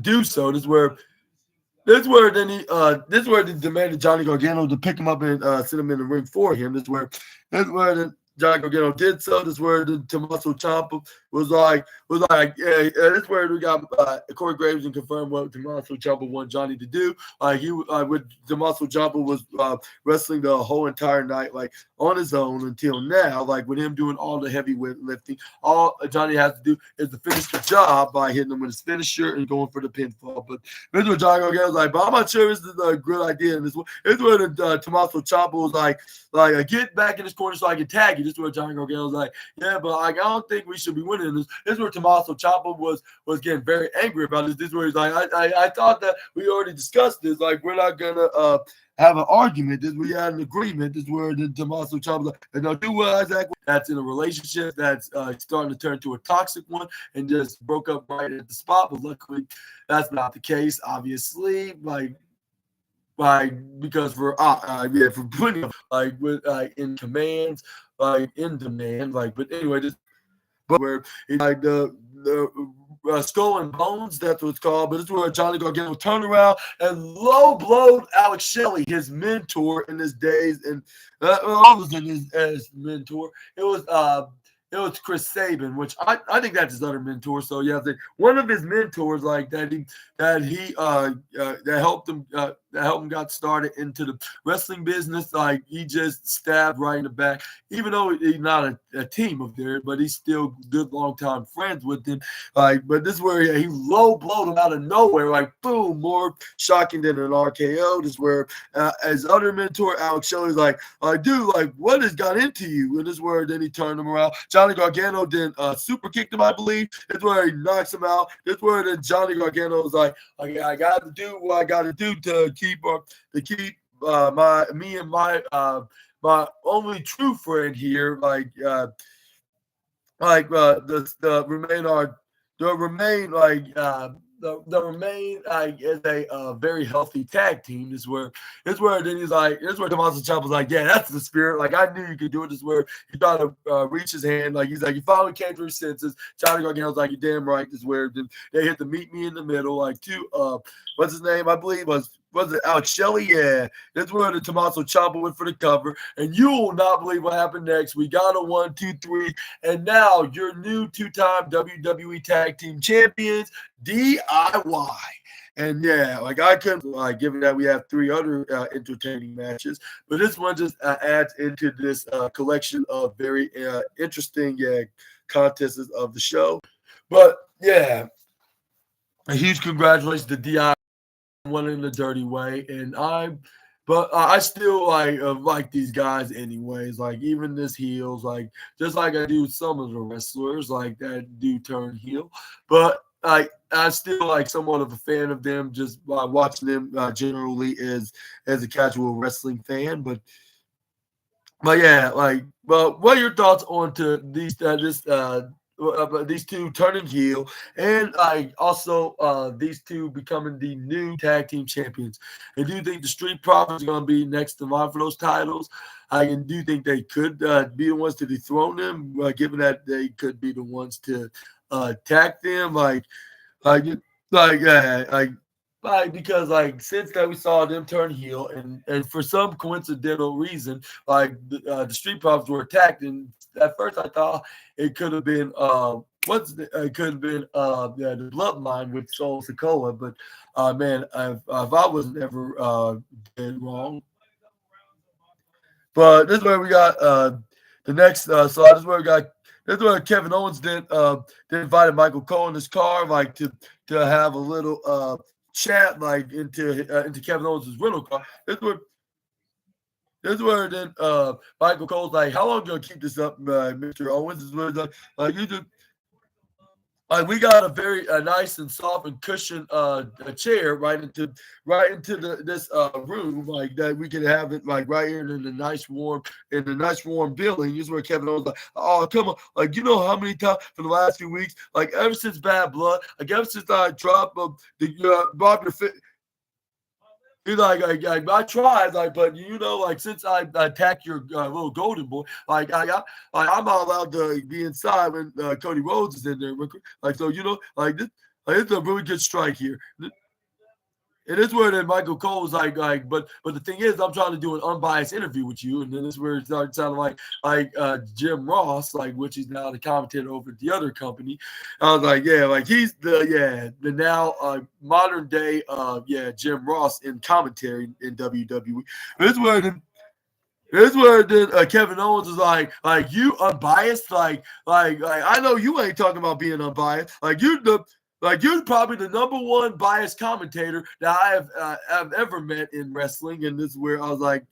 do so. This is where they demanded Johnny Gargano to pick him up and send him in the ring for him. This is where Johnny Gargano did so. This is where the Tommaso Ciampa was like, this is where we got Corey Graves and confirmed what Tommaso Ciampa wanted Johnny to do. With Tommaso Ciampa was wrestling the whole entire night, like on his own until now. Like with him doing all the heavy lifting, all Johnny has to do is to finish the job by hitting him with his finisher and going for the pinfall. But this is what Johnny Gargano was like, but I'm not sure this is a good idea. And this is where Tommaso Ciampa was like, get back in this corner so I can tag you. This is where Johnny Gargano was like, yeah, but I don't think we should be winning this. This is where Tommaso Ciampa was getting very angry about this. This is where he's like, I thought that we already discussed this. Like, we're not gonna have an argument. We had an agreement. This is where the Tommaso Ciampa like, and don't do what exactly. That's in a relationship that's starting to turn to a toxic one and just broke up right at the spot. But luckily, that's not the case. Obviously, because for putting with in commands in demand but anyway where it's like the skull and bones, that's what it's called. But it's where Johnny Gargano turned around and low blowed Alex Shelley, his mentor in his days, and was in his mentor. It was Chris Sabin, which I think that's his other mentor. So yeah, one of his mentors like that helped him got started into the wrestling business. Like he just stabbed right in the back, even though he's not a team of theirs, but he's still good long-time friends with him. But this is where he low blowed him out of nowhere, like boom, more shocking than an RKO. This is where his other mentor Alex Shelley's like, dude, like what has got into you? And this is where then he turned him around. Johnny Gargano then super kicked him, I believe. That's where he knocks him out. That's where then Johnny Gargano was like, I got to do what I got to do to keep my only true friend here, remain as a very healthy tag team. This is where then he's like, this is where Tommaso Ciampa was like, yeah, that's the spirit. Like I knew you could do it. This is where he tried to reach his hand. Like he's like, he finally came to his senses. Johnny Gargano's like, you're damn right. This is where then they hit the meet me in the middle. Like what's his name? I believe was it Alex Shelley? Yeah. That's where the Tommaso Ciampa went for the cover. And you will not believe what happened next. We got a 1, 2, 3. And now your new 2-time WWE Tag Team Champions, DIY. And yeah, like I couldn't given that we have 3 other entertaining matches, but this one just adds into this collection of very interesting contests of the show. But yeah, a huge congratulations to DIY. One in the dirty way, and I still like these guys anyways. Like even this heels, like just like I do some of the wrestlers like that do turn heel, but I still like somewhat of a fan of them just by watching them generally as a casual wrestling fan. But yeah, what are your thoughts on to these these 2 turning heel and also these 2 becoming the new tag team champions? And do you think the Street Profits are going to be next in line for those titles? And do you think they could be the ones to dethrone them, given that they could be the ones to attack them? Because since that we saw them turn heel and for some coincidental reason the Street Profits were attacked, and at first I thought it could have been the Bloodline with Sol Sikoa, but man, if I was never dead wrong. But this is where we got the next slide. This is where we got. This is where Kevin Owens then invited Michael Cole in his car, to have a little chat into Kevin Owens' rental car. This is where then Michael Cole's like, how long are you gonna keep this up, Mr. Owens? This is where you just we got a very nice and soft and cushioned a chair right into this room like that. We can have it like right here in the nice warm building. This is where Kevin Owens like, oh come on, like you know how many times for the last few weeks, like ever since Bad Blood, like ever since I dropped the Bob your fit. He's like, I tried, like, but you know, like, since I attacked your little golden boy, like, I'm not allowed to be inside when Cody Rhodes is in there. Like, so, you know, like, it's a really good strike here. And this is where then Michael Cole was like, but the thing is, I'm trying to do an unbiased interview with you, and then this is where it started sounding like Jim Ross, like which he's now the commentator over at the other company. I was like, yeah, like he's the now modern day Jim Ross in commentary in WWE. This is where then Kevin Owens is like you unbiased, like I know you ain't talking about being unbiased, like you're probably the number one biased commentator that I have ever met in wrestling, and this is where I was like,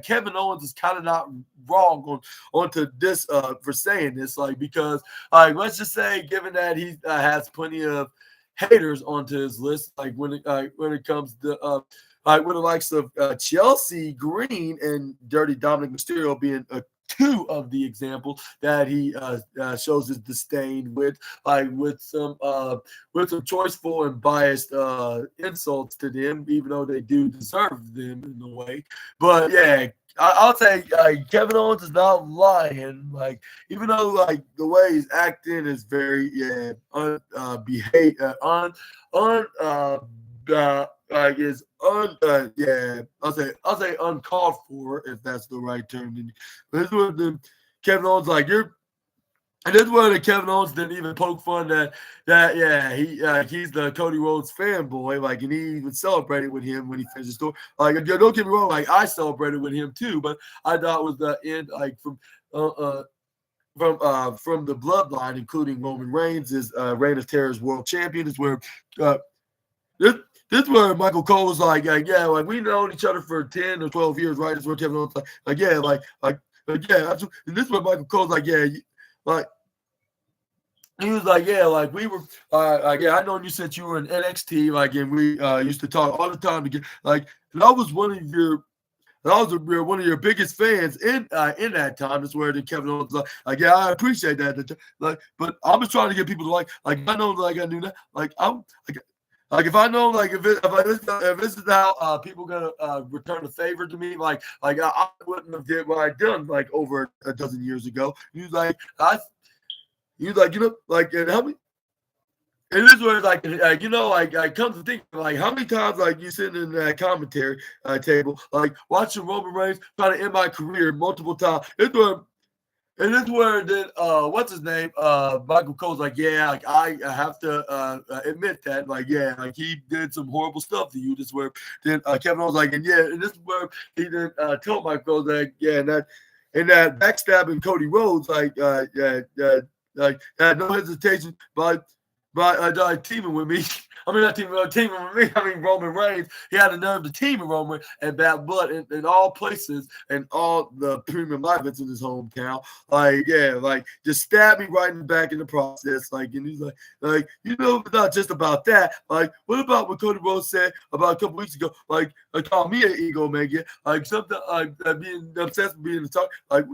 Kevin Owens is kind of not wrong onto this for saying this, like because like let's just say, given that he has plenty of haters onto his list, like when it comes to when the likes of Chelsea Green and Dirty Dominic Mysterio being two of the examples that he shows his disdain with, like with some choiceful and biased insults to them, even though they do deserve them in a way. But yeah, I'll say Kevin Owens is not lying. Like even though like the way he's acting is very like is I'll say uncalled for, if that's the right term. And this is what the Kevin Owens like you're, and this is where the Kevin Owens didn't even poke fun he's the Cody Rhodes fanboy, like, and he even celebrated with him when he finished the story. Like, don't get me wrong, like I celebrated with him too, but I thought it was the end, like from the bloodline, including Roman Reigns, is Reign of Terror's world champion, is where this is where Michael Cole was like, yeah, like we known each other for 10 or 12 years, right? This is where Kevin Owens like yeah, like yeah, absolutely. And this is where Michael Cole's like, yeah, like he was like, yeah, like we were, yeah, I know you said you were in NXT, like, and we used to talk all the time again, like, and I was one of your biggest fans in that time. That's where the Kevin Owens was like, yeah, I appreciate that. Like, but I'm just trying to get people to like I know, like I knew that, like I'm like if I know, like if this is how people gonna return a favor to me, like I wouldn't have did what I done like over a dozen years ago. He was like, you know, like, and how many? And this is where, like, you know, like, I come to think, like, how many times, like, you sitting in that commentary table, like, watching Roman Reigns trying to end my career multiple times. And this is where then, what's his name? Michael Cole's like, yeah, like, I have to admit that, like, yeah, like, he did some horrible stuff to you. This is where then Kevin was like, and yeah, and this is where he then told Michael Cole that, yeah, and that backstabbing Cody Rhodes, like, like had no hesitation by teaming with me. I mean, not teaming with me. I mean, Roman Reigns. He had the nerve to team with Roman and Bad Blood in all places and all the premium outlets in his hometown. Like, yeah, like just stab me right in the back in the process. Like, and he's like, you know, it's not just about that. Like, what about what Cody Rhodes said about a couple weeks ago? Like call me an egomaniac. Like something like being obsessed with being the talk. Like.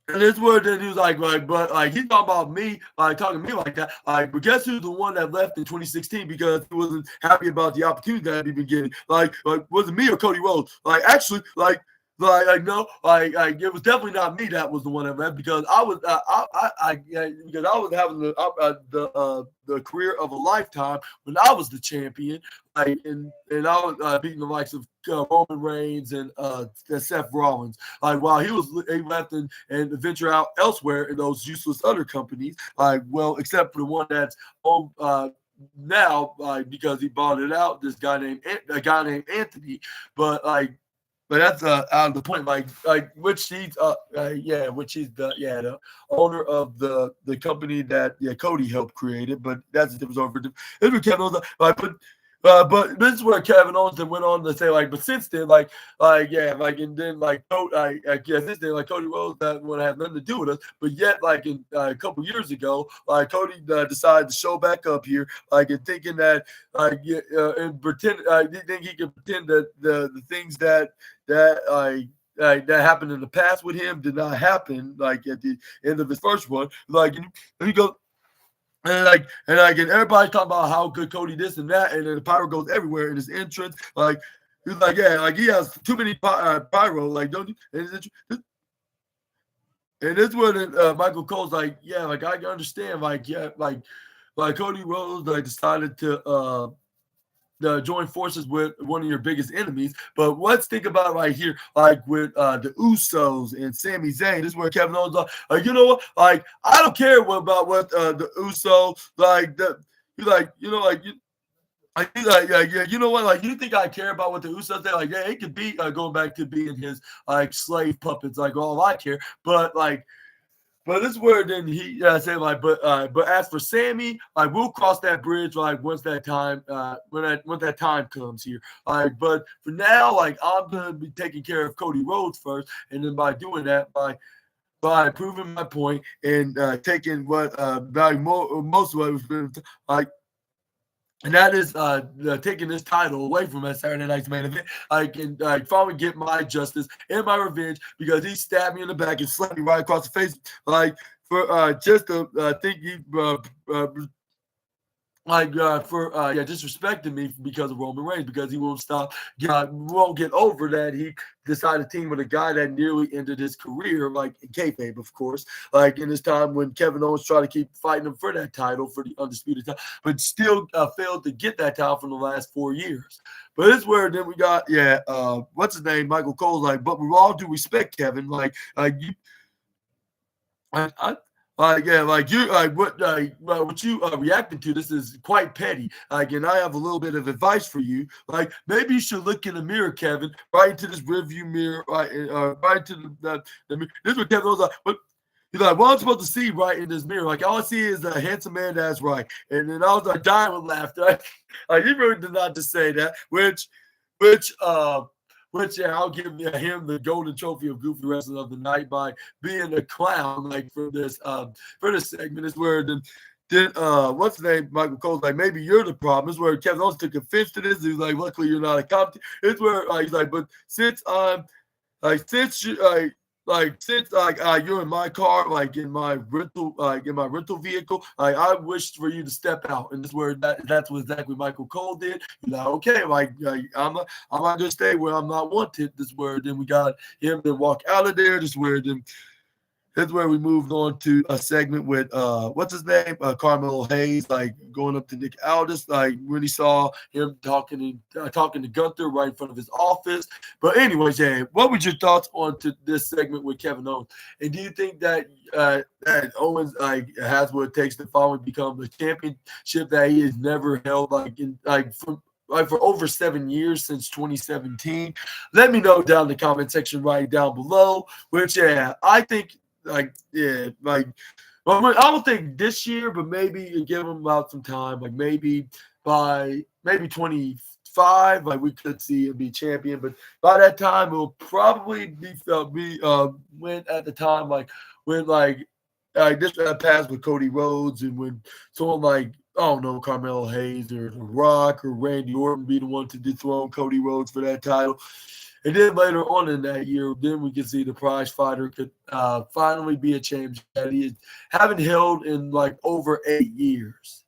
And this word then he was like, but like he's talking about me, like talking to me like that. Like, but guess who's the one that left in 2016 because he wasn't happy about the opportunity that he'd been getting? Like was it me or Cody Rhodes? Like, actually, no, it was definitely not me that was the one that left because I was, because I was having the career of a lifetime when I was the champion, like, and I was beating the likes of Roman Reigns and Seth Rollins, like while he left and venture out elsewhere in those useless other companies, like well, except for the one that's now, like because he bought it out, a guy named Anthony, but that's out of the point. Like which he's the owner of the company that Cody helped create it. But that's a different story. Kevin was like, But this is where Kevin Owens then went on to say, like, but since then, and then, since then, like, Cody Rhodes that would have nothing to do with us. But yet, like, in a couple years ago, like, Cody decided to show back up here, like, and thinking that, and pretend, think he could pretend that the things that happened in the past with him did not happen, like, at the end of his first one. Like, and he goes, and everybody's talking about how good Cody this and that, and then the pyro goes everywhere in his entrance. Like, he's like, yeah, like, he has too many pyro. Like, don't you? And this where Michael Cole's like, yeah, like, I can understand, like, yeah, like Cody Rhodes like decided to join forces with one of your biggest enemies. But let's think about it right here, like with the Usos and Sami Zayn. This is where Kevin Owens like, you know what? Like, I don't care about what the Usos like. Yeah, you know what? Like, you think I care about what the Usos say? Like, yeah, it could be going back to being his like slave puppets. Like, all I care, but this is where then he said, like, but as for Sammy, like, we'll cross that bridge like once that time when that time comes here. Like, but for now, like, I'm gonna be taking care of Cody Rhodes first, and then by doing that, by proving my point and taking what most of what was been like. And that is taking this title away from us Saturday night's main event. I can finally get my justice and my revenge because he stabbed me in the back and slapped me right across the face, like, for just to think he disrespecting me because of Roman Reigns, because he won't won't get over that he decided to team with a guy that nearly ended his career, like in kayfabe, of course, like in his time when Kevin Owens tried to keep fighting him for that title, for the undisputed title, but still failed to get that title for the last 4 years. But it's where then we got, what's his name? Michael Cole's like, but with all due respect, Kevin, what you reacting to this is quite petty. Like, and I have a little bit of advice for you. Like, maybe you should look in the mirror, Kevin, right into this rearview mirror, right into the mirror. This is what Kevin was like. What? He's like, well, I'm supposed to see right in this mirror. Like, all I see is a handsome man that's right. And then I was like dying with laughter. Like, he really did not just say that, which I'll give him the golden trophy of Goofy Wrestler of the Night by being a clown, like, for this segment. Is where then what's the name? Michael Cole's like, maybe you're the problem. It's where Kevin Owens took offense to this. He's like, luckily you're not a cop. It's where he's like, but since I'm like, since you're in my car, like in my rental vehicle, like, I wish for you to step out. And this is where that's what exactly Michael Cole did. He's like, okay, I'm not gonna stay where I'm not wanted. This is where then we got him to walk out of there. This is where then that's where we moved on to a segment with what's his name, Carmelo Hayes, like going up to Nick Aldis, like when he saw him talking to Gunther right in front of his office. But anyways, what was your thoughts on to this segment with Kevin Owens? And do you think that that Owens has what it takes to finally become the championship that he has never held, for over 7 years, since 2017? Let me know down in the comment section right down below. Which I think. I don't think this year, but maybe you give him about some time. Like, maybe by 25, like, we could see him be champion. But by that time, it will probably be when at the time, like, when this passed with Cody Rhodes, and when someone like, I don't know, Carmelo Hayes or The Rock or Randy Orton be the one to dethrone Cody Rhodes for that title. And then later on in that year, then we can see the prize fighter could finally be a champion that he haven't held in like over 8 years.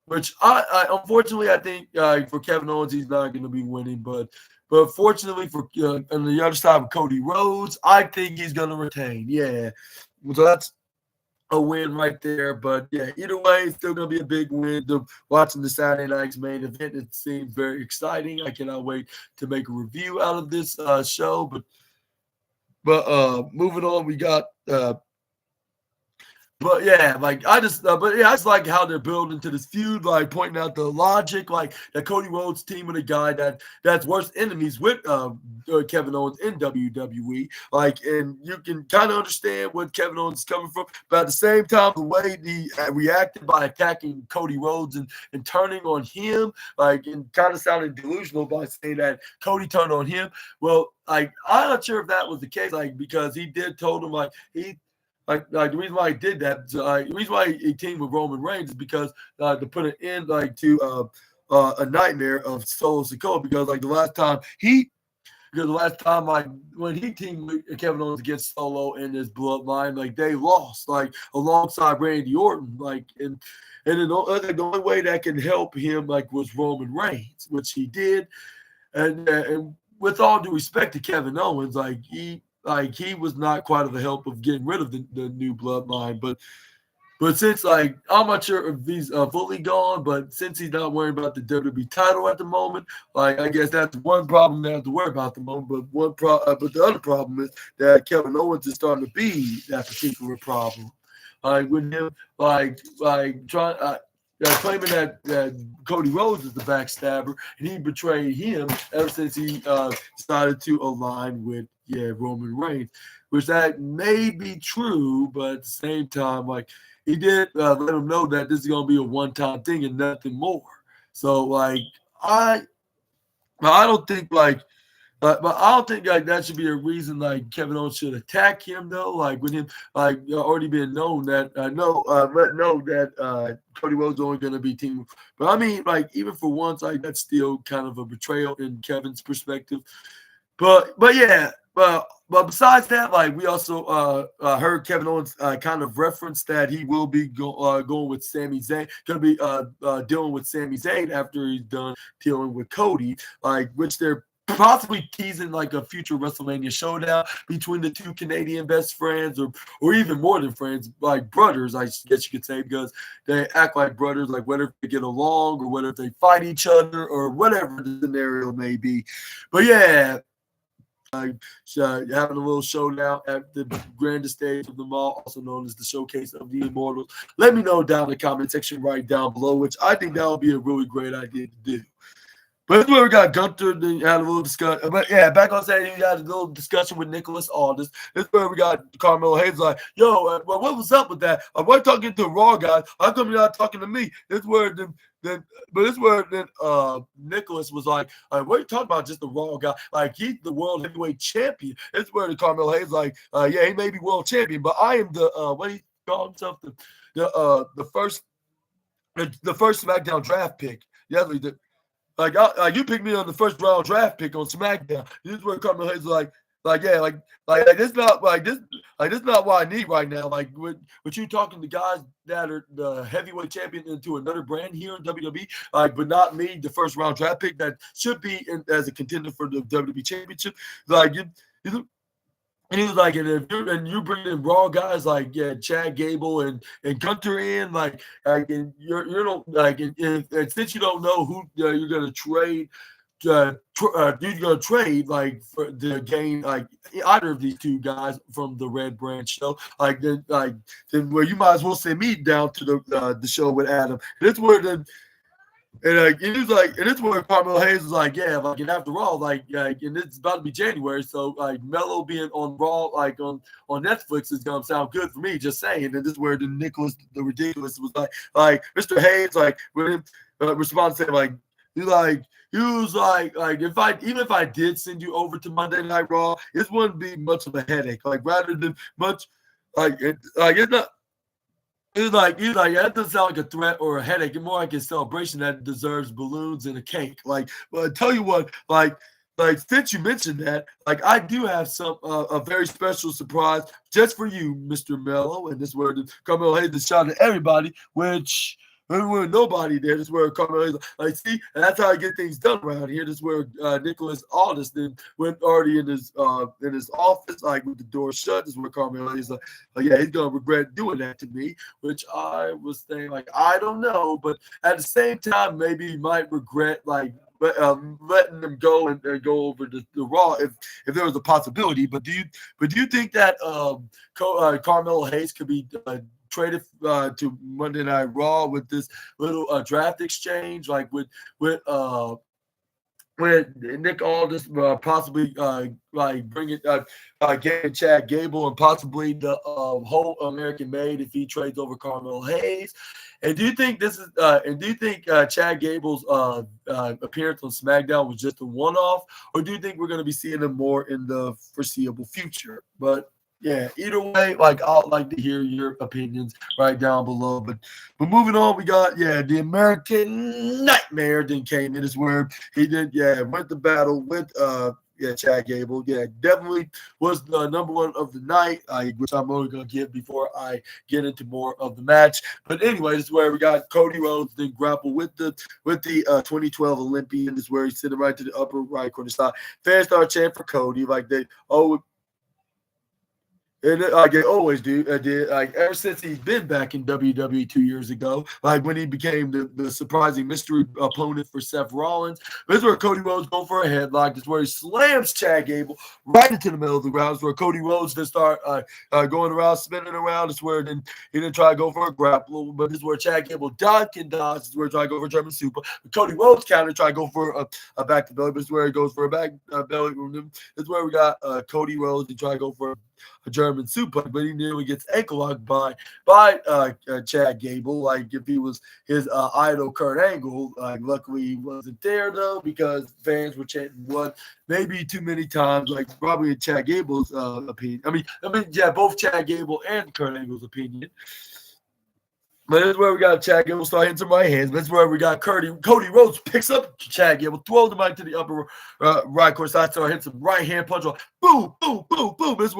Which I unfortunately, I think for Kevin Owens, he's not going to be winning. But fortunately for on the other side of Cody Rhodes, I think he's going to retain. Yeah, so that's a win right there. But yeah, either way, it's still going to be a big win. Watching the Saturday night's main event, it seems very exciting. I cannot wait to make a review out of this show. But moving on, we got But yeah, like I just like how they're building to this feud, like pointing out the logic, like that Cody Rhodes team with a guy that's worst enemies with Kevin Owens in WWE. Like, and you can kind of understand what Kevin Owens is coming from, but at the same time, the way he reacted by attacking Cody Rhodes and turning on him, like, and kind of sounding delusional by saying that Cody turned on him. Well, like, I'm not sure if that was the case, like, because he did told him like like the reason why he did that, the reason why he teamed with Roman Reigns is because to put an end like to a nightmare of Solo Sikoa. Because like the last time like when he teamed with Kevin Owens against Solo and his bloodline, like they lost like alongside Randy Orton, like and the only way that can help him like was Roman Reigns, which he did, and with all due respect to Kevin Owens, he was not quite of the help of getting rid of the new bloodline. But since like I'm not sure if he's fully gone, but since he's not worrying about the WWE title at the moment, like I guess that's one problem they have to worry about at the moment. But the other problem is that Kevin Owens is starting to be that particular problem. Like with him, trying. Claiming that Cody Rhodes is the backstabber, and he betrayed him ever since he decided to align with Roman Reigns, which that may be true, but at the same time, like he did let him know that this is gonna be a one-time thing and nothing more. So like I don't think like. But I don't think like that should be a reason like Kevin Owens should attack him though. Like with him like already being known that know that Cody Rhodes is only going to be team. But I mean like even for once like that's still kind of a betrayal in Kevin's perspective. But yeah. But besides that, like we also heard Kevin Owens kind of reference that he will be going with Sami Zayn, going to be dealing with Sami Zayn after he's done dealing with Cody, like which they're possibly teasing like a future WrestleMania showdown between the two Canadian best friends, or even more than friends, like brothers, I guess you could say, because they act like brothers, like whether they get along or whether they fight each other or whatever the scenario may be. But yeah. Having a little showdown at the grandest stage of them all, also known as the Showcase of the Immortals. Let me know down in the comment section right down below, which I think that would be a really great idea to do. But this is where we got Gunther. Then had a little discussion. But yeah, back on Saturday, we had a little discussion with Nicholas Aldis. This is where we got Carmelo Hayes like, yo, well, what was up with that? I was talking to Raw guys. How come you're not talking to me? This is where Nicholas was like, what are you talking about? Just the Raw guy? Like he's the world heavyweight champion. This is where the Carmelo Hayes like, yeah, he may be world champion, but I am the what he called himself the first SmackDown draft pick. Yeah, he did. Like you picked me on the first round draft pick on SmackDown. This is where Carmelo Hayes is like this not this not what I need right now. Like with you talking to guys that are the heavyweight champion into another brand here in WWE, but not me, the first round draft pick that should be as a contender for the WWE championship. Like and he was like, and you bring in Raw guys like Chad Gable and Gunther in, and you don't like, and since you don't know who you're gonna trade, you're gonna trade like for to gain like either of these two guys from the Red Brand show, then where you might as well send me down to the show with Adam. That's where the. And he was like, and it's where Carmelo Hayes was like, yeah, like, and after all, and it's about to be January, so like Melo being on Raw, like on Netflix is gonna sound good for me. Just saying. And this is where the ridiculous was like Mr. Hayes, like with him responded saying like he was like if I did send you over to Monday Night Raw, it wouldn't be much of a headache. Like rather than much, it's not. He's like, that doesn't sound like a threat or a headache. It's more like a celebration that deserves balloons and a cake. Like, but I tell you what, like since you mentioned that, like I do have some a very special surprise just for you, Mr. Mello. And this is where the Carmelo Hayes is shouting at everybody, which there was nobody there. This is where Carmelo Hayes like, see, and that's how I get things done around here. This is where Nicholas Aldis then went already in his office, like with the door shut. This is where Carmelo Hayes like, yeah, he's gonna regret doing that to me, which I was saying like I don't know, but at the same time maybe he might regret like letting them go and go over the Raw if there was a possibility. But do you think that Carmelo Hayes could be traded to Monday Night Raw with this little draft exchange, like with Nick Aldis possibly like bringing getting Chad Gable and possibly the whole American Made if he trades over Carmelo Hayes. And do you think this is? And do you think Chad Gable's appearance on SmackDown was just a one-off, or do you think we're going to be seeing him more in the foreseeable future? But yeah, either way, like I'd like to hear your opinions right down below. But moving on, we got the American Nightmare then came in is where he did went to battle with Chad Gable. Yeah, definitely was the number one of the night, which I'm only gonna give before I get into more of the match. But anyway, this is where we got Cody Rhodes then grapple with the 2012 Olympian. This is where he's sitting right to the upper right corner side. Fans start chanting for Cody like they and like they always do, did like ever since he's been back in WWE 2 years ago, like when he became the surprising mystery opponent for Seth Rollins. This is where Cody Rhodes goes for a headlock. This is where he slams Chad Gable right into the middle of the ground. This is where Cody Rhodes then start going around, spinning around. This is where then he didn't try to go for a grapple, but this is where Chad Gable dodge and dodge. This is where he tried to go for a German super. But Cody Rhodes counter, try to go for a back to belly. But this is where he goes for a back belly. This is where we got Cody Rhodes. He tried to go for a German suplex, but he nearly gets ankle locked by Chad Gable. Like if he was his idol Kurt Angle, luckily he wasn't there though because fans were chanting one maybe too many times. Like probably in Chad Gable's opinion. I mean, both Chad Gable and Kurt Angle's opinion. But this is where we got Chad Gable start hitting some right hands. This is where we got Cody Rhodes picks up Chad Gable, throws him right to the upper right corner side, start hitting some right hand punch on. Boom, boom, boom, boom. This is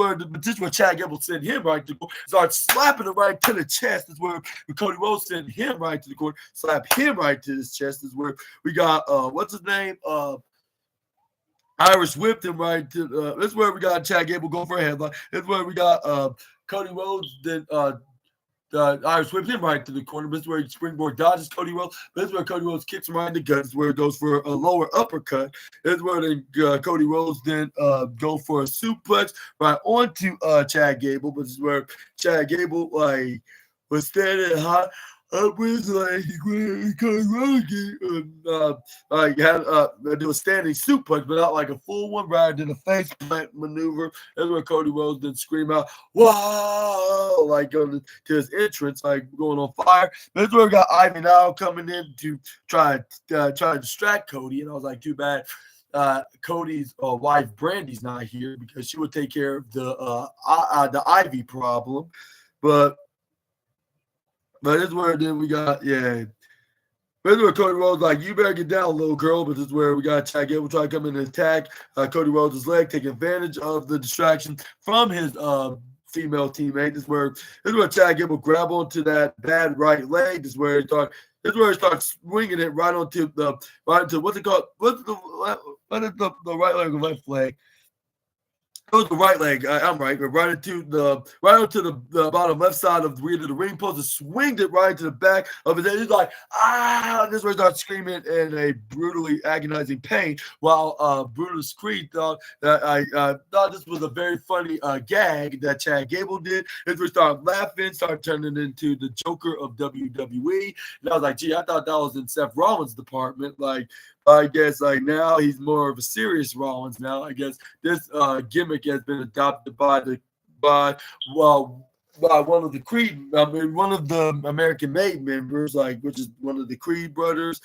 where Chad Gable sent him right to the corner. Start slapping him right to the chest. This is where Cody Rhodes sent him right to the corner, slap him right to his chest. This is where we got what's his name? Irish whipped him right to. This is where we got Chad Gable go for a headlock. This is where we got Cody Rhodes then. Irish whipped him right to the corner. This is where he springboard dodges Cody Rhodes. This is where Cody Rhodes kicks him right in the gut. This is where it goes for a lower uppercut. This is where Cody Rhodes then go for a suplex right onto Chad Gable. But this is where Chad Gable was standing high up with Cody Rhodes do a standing suplex, but not like a full one, right in the face plant maneuver. That's where Cody Rhodes then scream out, "Whoa!" like going to his entrance, like going on fire. That's where we got Ivy now coming in to try to distract Cody, and I was like, too bad. Cody's wife Brandy's not here because she would take care of the Ivy problem, but this is where then we got, This is where Cody Rhodes like, you better get down, little girl. But this is where we got Chad Gable try to come in and attack Cody Rhodes' leg, take advantage of the distraction from his female teammate. This is where Chad Gable grab onto that bad right leg. This is where he starts swinging it right onto what's it called? What is the right leg or left leg? It was the right leg. I'm right. Right onto the bottom left side of the rear of the ring post and swinged it right into the back of his head. He's like, ah! This is where he starts screaming in a brutally agonizing pain. While Brutus Creed thought that I thought this was a very funny gag that Chad Gable did. This is where he started laughing, started turning into the Joker of WWE. And I was like, gee, I thought that was in Seth Rollins' department. Like, I guess like now he's more of a serious Rollins now. I guess this gimmick has been adopted by one of the Creed, one of the American Made members, like which is one of the Creed brothers.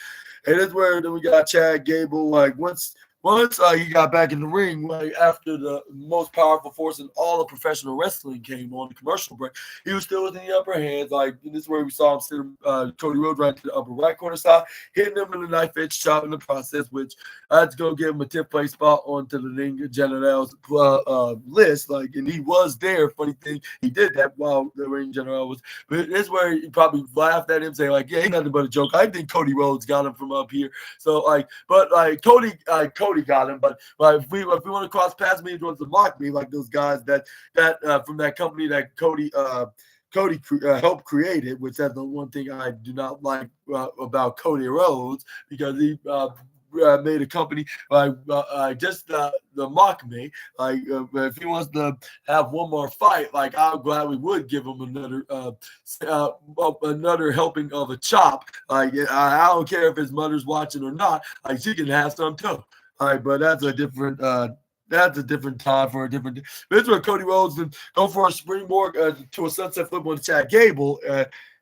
And that's where then we got Chad Gable. Like once he got back in the ring, like after the most powerful force in all of professional wrestling came on the commercial break, he was still within the upper hands. Like this is where we saw him send Cody Rhodes right to the upper right corner side, hitting him in the knife edge chop in the process, which I had to go give him a tip place spot onto the Ring General's list. Like, and he was there. Funny thing, he did that while the Ring General was. But this is where he probably laughed at him, saying like, "Yeah, he's nothing but a joke." I think Cody Rhodes got him from up here. So like, but like Cody got him, but if we want to cross paths, me, he wants to mock me like those guys that from that company that Cody helped create it, which that's the one thing I do not like about Cody Rhodes because he made a company just the mock me. If he wants to have one more fight, I gladly would give him another helping of a chop. I don't care if his mother's watching or not. She can have some too. All right, but that's a different. That's a different time for a different. This is where Cody Rhodes go for a springboard to a sunset flip on Chad Gable.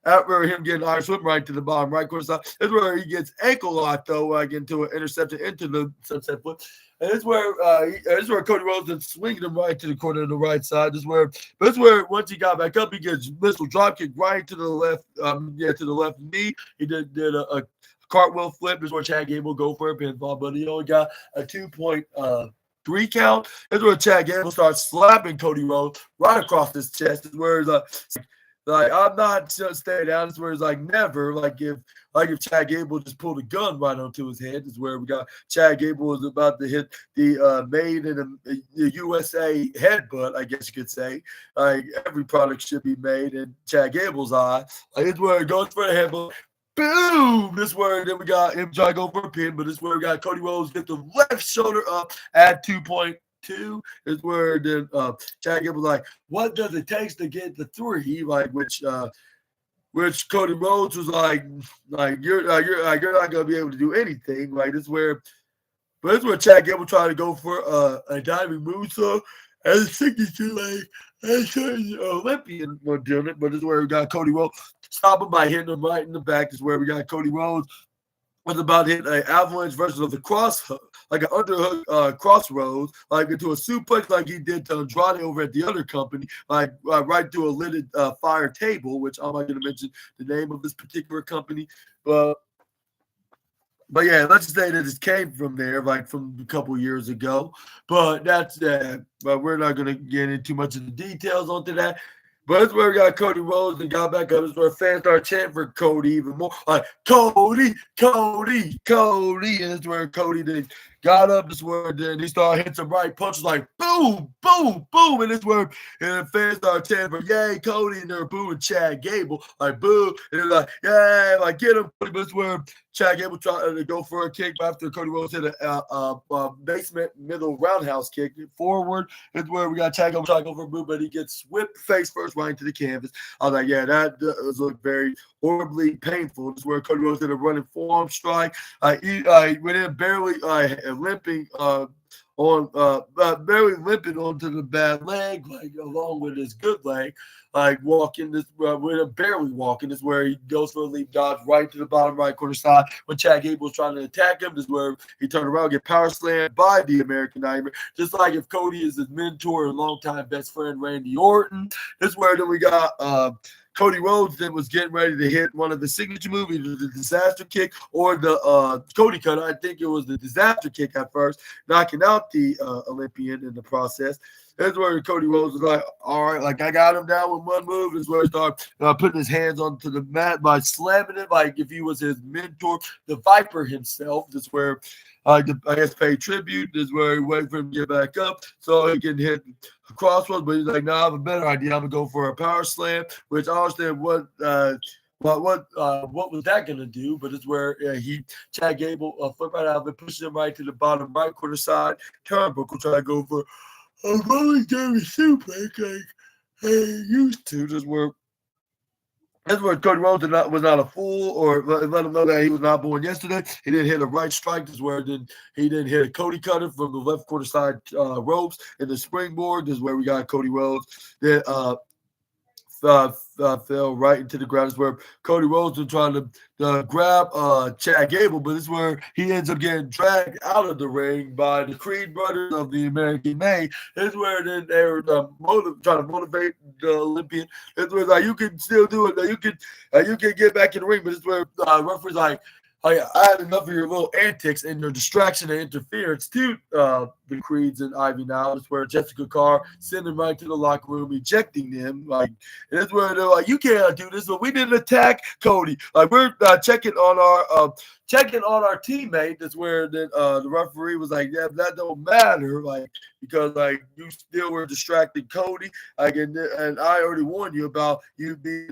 After him getting Irish whip right to the bottom right corner side, this is where he gets ankle locked though, into an interception into the sunset flip. And this is where Cody Rhodes is swinging him right to the corner of the right side. This is where once he got back up, he gets missile drop kick right to the left, to the left knee. He did a cartwheel flip. This is where Chad Gable go for a pinfall, but he only got a 2.3 count. This is where Chad Gable starts slapping Cody Rhodes right across his chest. This is where I'm not staying down. This is where it's never. If Chad Gable just pulled a gun right onto his head. This is where we got Chad Gable was about to hit the made in the USA headbutt, I guess you could say. Every product should be made in Chad Gable's eye. It's where it goes for the headbutt. Boom! This where then we got him trying to go for a pin, but this is where we got Cody Rhodes get the left shoulder up at 2.2 is where then Chad Gable was what does it take to get the 3? Which Cody Rhodes was you're not gonna be able to do anything. This is where Chad Gable tried to go for a diving moonsault as a signature as an Olympian was doing it, but this is where we got Cody Rhodes stop him by hitting him right in the back. This is where we got Cody Rhodes was about to hit an avalanche version of the cross hook, an underhook crossroads, into a suplex like he did to Andrade over at the other company, right through a lidded fire table, which I'm not going to mention the name of this particular company, but yeah, let's just say that it came from there, from a couple years ago. But that's that. But we're not going to get into too much of the details onto that. But that's where we got Cody Rhodes and got back up. That's where fans start chanting for Cody even more. Cody, Cody, Cody. And that's where Cody then got up. This where then he started hitting some right punches boom, boom, boom. And this where fans started chanting for yay, Cody. And they're booing Chad Gable. Boo. And they're yay, get him. But this where Chad Gable tried to go for a kick after Cody Rhodes hit a basement middle roundhouse kick forward. It's where we got Chad Gable trying to go for a move, but he gets whipped face first right into the canvas. I was yeah, that does look very horribly painful. This is where Cody Rhodes did a running forearm strike. He went in barely limping barely limping onto the bad leg, along with his good leg, walking this with barely walking. This is where he goes for a leap dodge right to the bottom right corner side. When Chad Gable was trying to attack him, this is where he turned around, get power slammed by the American Nightmare. Just like if Cody is his mentor and longtime best friend Randy Orton. This is where then we got Cody Rhodes then was getting ready to hit one of the signature moves, either the disaster kick or the Cody cutter. I think it was the disaster kick at first, knocking out the Olympian in the process. That's where Cody Rhodes was all right, I got him down with one move. Is where he started putting his hands onto the mat by slamming it if he was his mentor, the Viper himself. That's where I guess pay tribute. This is where he waited for him to get back up so he can hit a crossroads. But he's I have a better idea. I'm gonna go for a power slam, which I understand what was that gonna do? But it's where Chad Gable flip right out of it, pushes him right to the bottom right corner side. Turnbuckle try to go for a rolling Derby suplex he used to. That's where Cody Rhodes was not a fool, or let him know that he was not born yesterday. He didn't hit a right strike. This is where he didn't hit a Cody cutter from the left quarter side ropes in the springboard. This is where we got Cody Rhodes that fell right into the ground. This is where Cody Rhodes was trying to grab Chad Gable, but this is where he ends up getting dragged out of the ring by the Creed brothers of the American Made. This is where then they were trying to motivate the Olympian. This is where you can still do it. You can get back in the ring, but this is where referees I had enough of your little antics and your distraction and interference to the Creeds and Ivy now. It's where Jessica Carr sent him right to the locker room, ejecting them. And it's where they're you can't do this, but we didn't attack Cody. We're checking on our teammate. That's where the referee was yeah, that don't matter, because you still were distracting Cody. And I already warned you about you being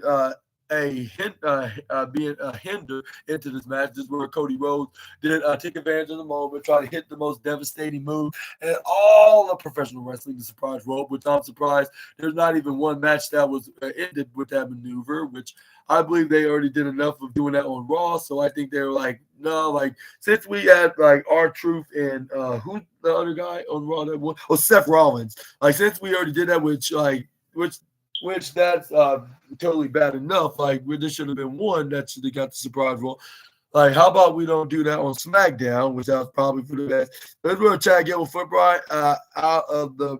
being a hinder into this match. This is where Cody Rhodes did take advantage of the moment, try to hit the most devastating move in all of professional wrestling, the surprise rope, which I'm surprised there's not even one match that was ended with that maneuver, which I believe they already did enough of doing that on Raw. So I think they were like, no, like since we had like R-Truth and who the other guy on Raw that was, Seth Rollins. Like since we already did that, which that's totally bad enough. Like there should have been one that should have got the surprise roll. Like, how about we don't do that on SmackDown, which I was probably for the best. Let's go try to get with foot right out of the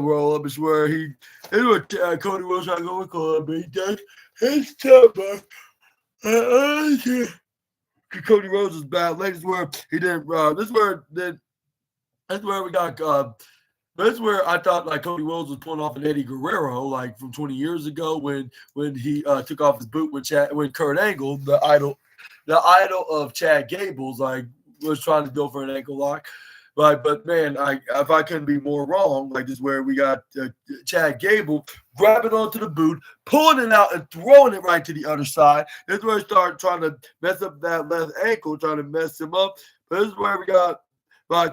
roll up. Is where Cody Rhodes trying to go with Club, but he does his temper. Cody Rhodes is bad. Ladies, where he didn't. This is where we got. That's where I thought like Cody Rhodes was pulling off an Eddie Guerrero like from 20 years ago when he took off his boot when Kurt Angle, the idol of Chad Gable's, like was trying to go for an ankle lock. But man, if I couldn't be more wrong, like this is where we got Chad Gable grabbing onto the boot, pulling it out and throwing it right to the other side. This is where he started trying to mess up that left ankle, trying to mess him up. But this is where we got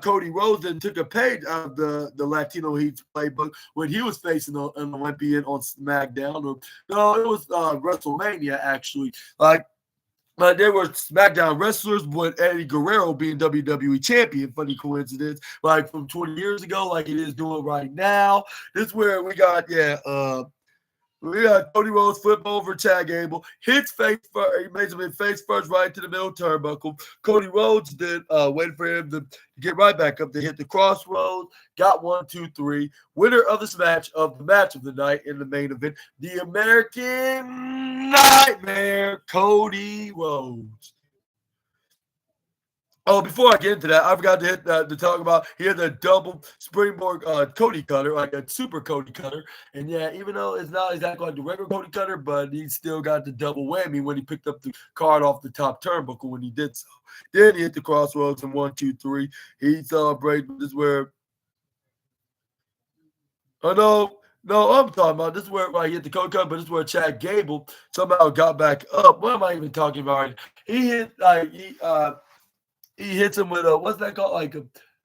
Cody Rhodes and took a page out of the Latino Heat playbook when he was facing an Olympian on SmackDown. No, it was WrestleMania actually. Like there were SmackDown wrestlers with Eddie Guerrero being WWE champion. Funny coincidence. Like from 20 years ago, like it is doing right now. This is where we got Cody Rhodes flip over Chad Gable, hits face first. He makes him in face first right to the middle turnbuckle. Cody Rhodes then waited for him to get right back up to hit the crossroads. Got 1, 2, 3. Winner of this match of the night in the main event, the American Nightmare, Cody Rhodes. Oh, before I get into that, I forgot to talk about he had the double springboard Cody cutter, like a super Cody cutter. And yeah, even though it's not exactly like the regular Cody cutter, but he still got the double whammy when he picked up the card off the top turnbuckle when he did so. Then he hit the crossroads in 1, 2, 3. He celebrated. This is where no, I'm talking about this is where he hit the Cody cutter, but this is where Chad Gable somehow got back up. What am I even talking about? He hit he hits him with what's that called? Like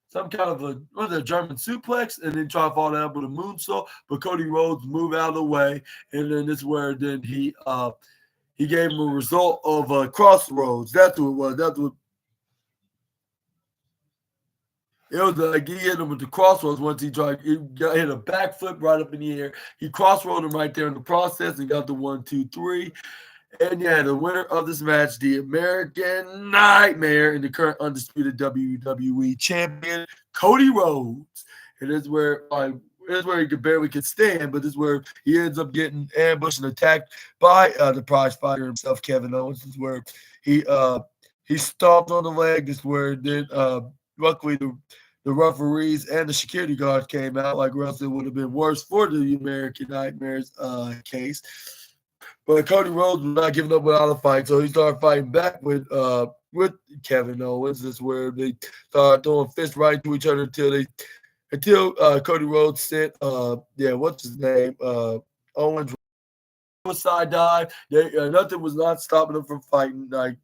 some kind of a German suplex, and then try to fall down with a moonsault. But Cody Rhodes moved out of the way, and then this is where then he gave him a result of crossroads. That's what it was. That's what it was. Like he hit him with the crossroads once he hit a backflip right up in the air. He crossroaded him right there in the process and got the 1, 2, 3. And yeah, the winner of this match, the American Nightmare and the current undisputed WWE champion, Cody Rhodes. And this is where he barely could stand, but this is where he ends up getting ambushed and attacked by the prize fighter himself, Kevin Owens. This is where he stomped on the leg. This is where then luckily the referees and the security guards came out, like or else it would have been worse for the American Nightmare's case. But Cody Rhodes was not giving up without a fight, so he started fighting back with Kevin Owens. This is where they started throwing fists right to each other until Cody Rhodes sent what's his name? Owens side dive. Nothing was not stopping him from fighting. Like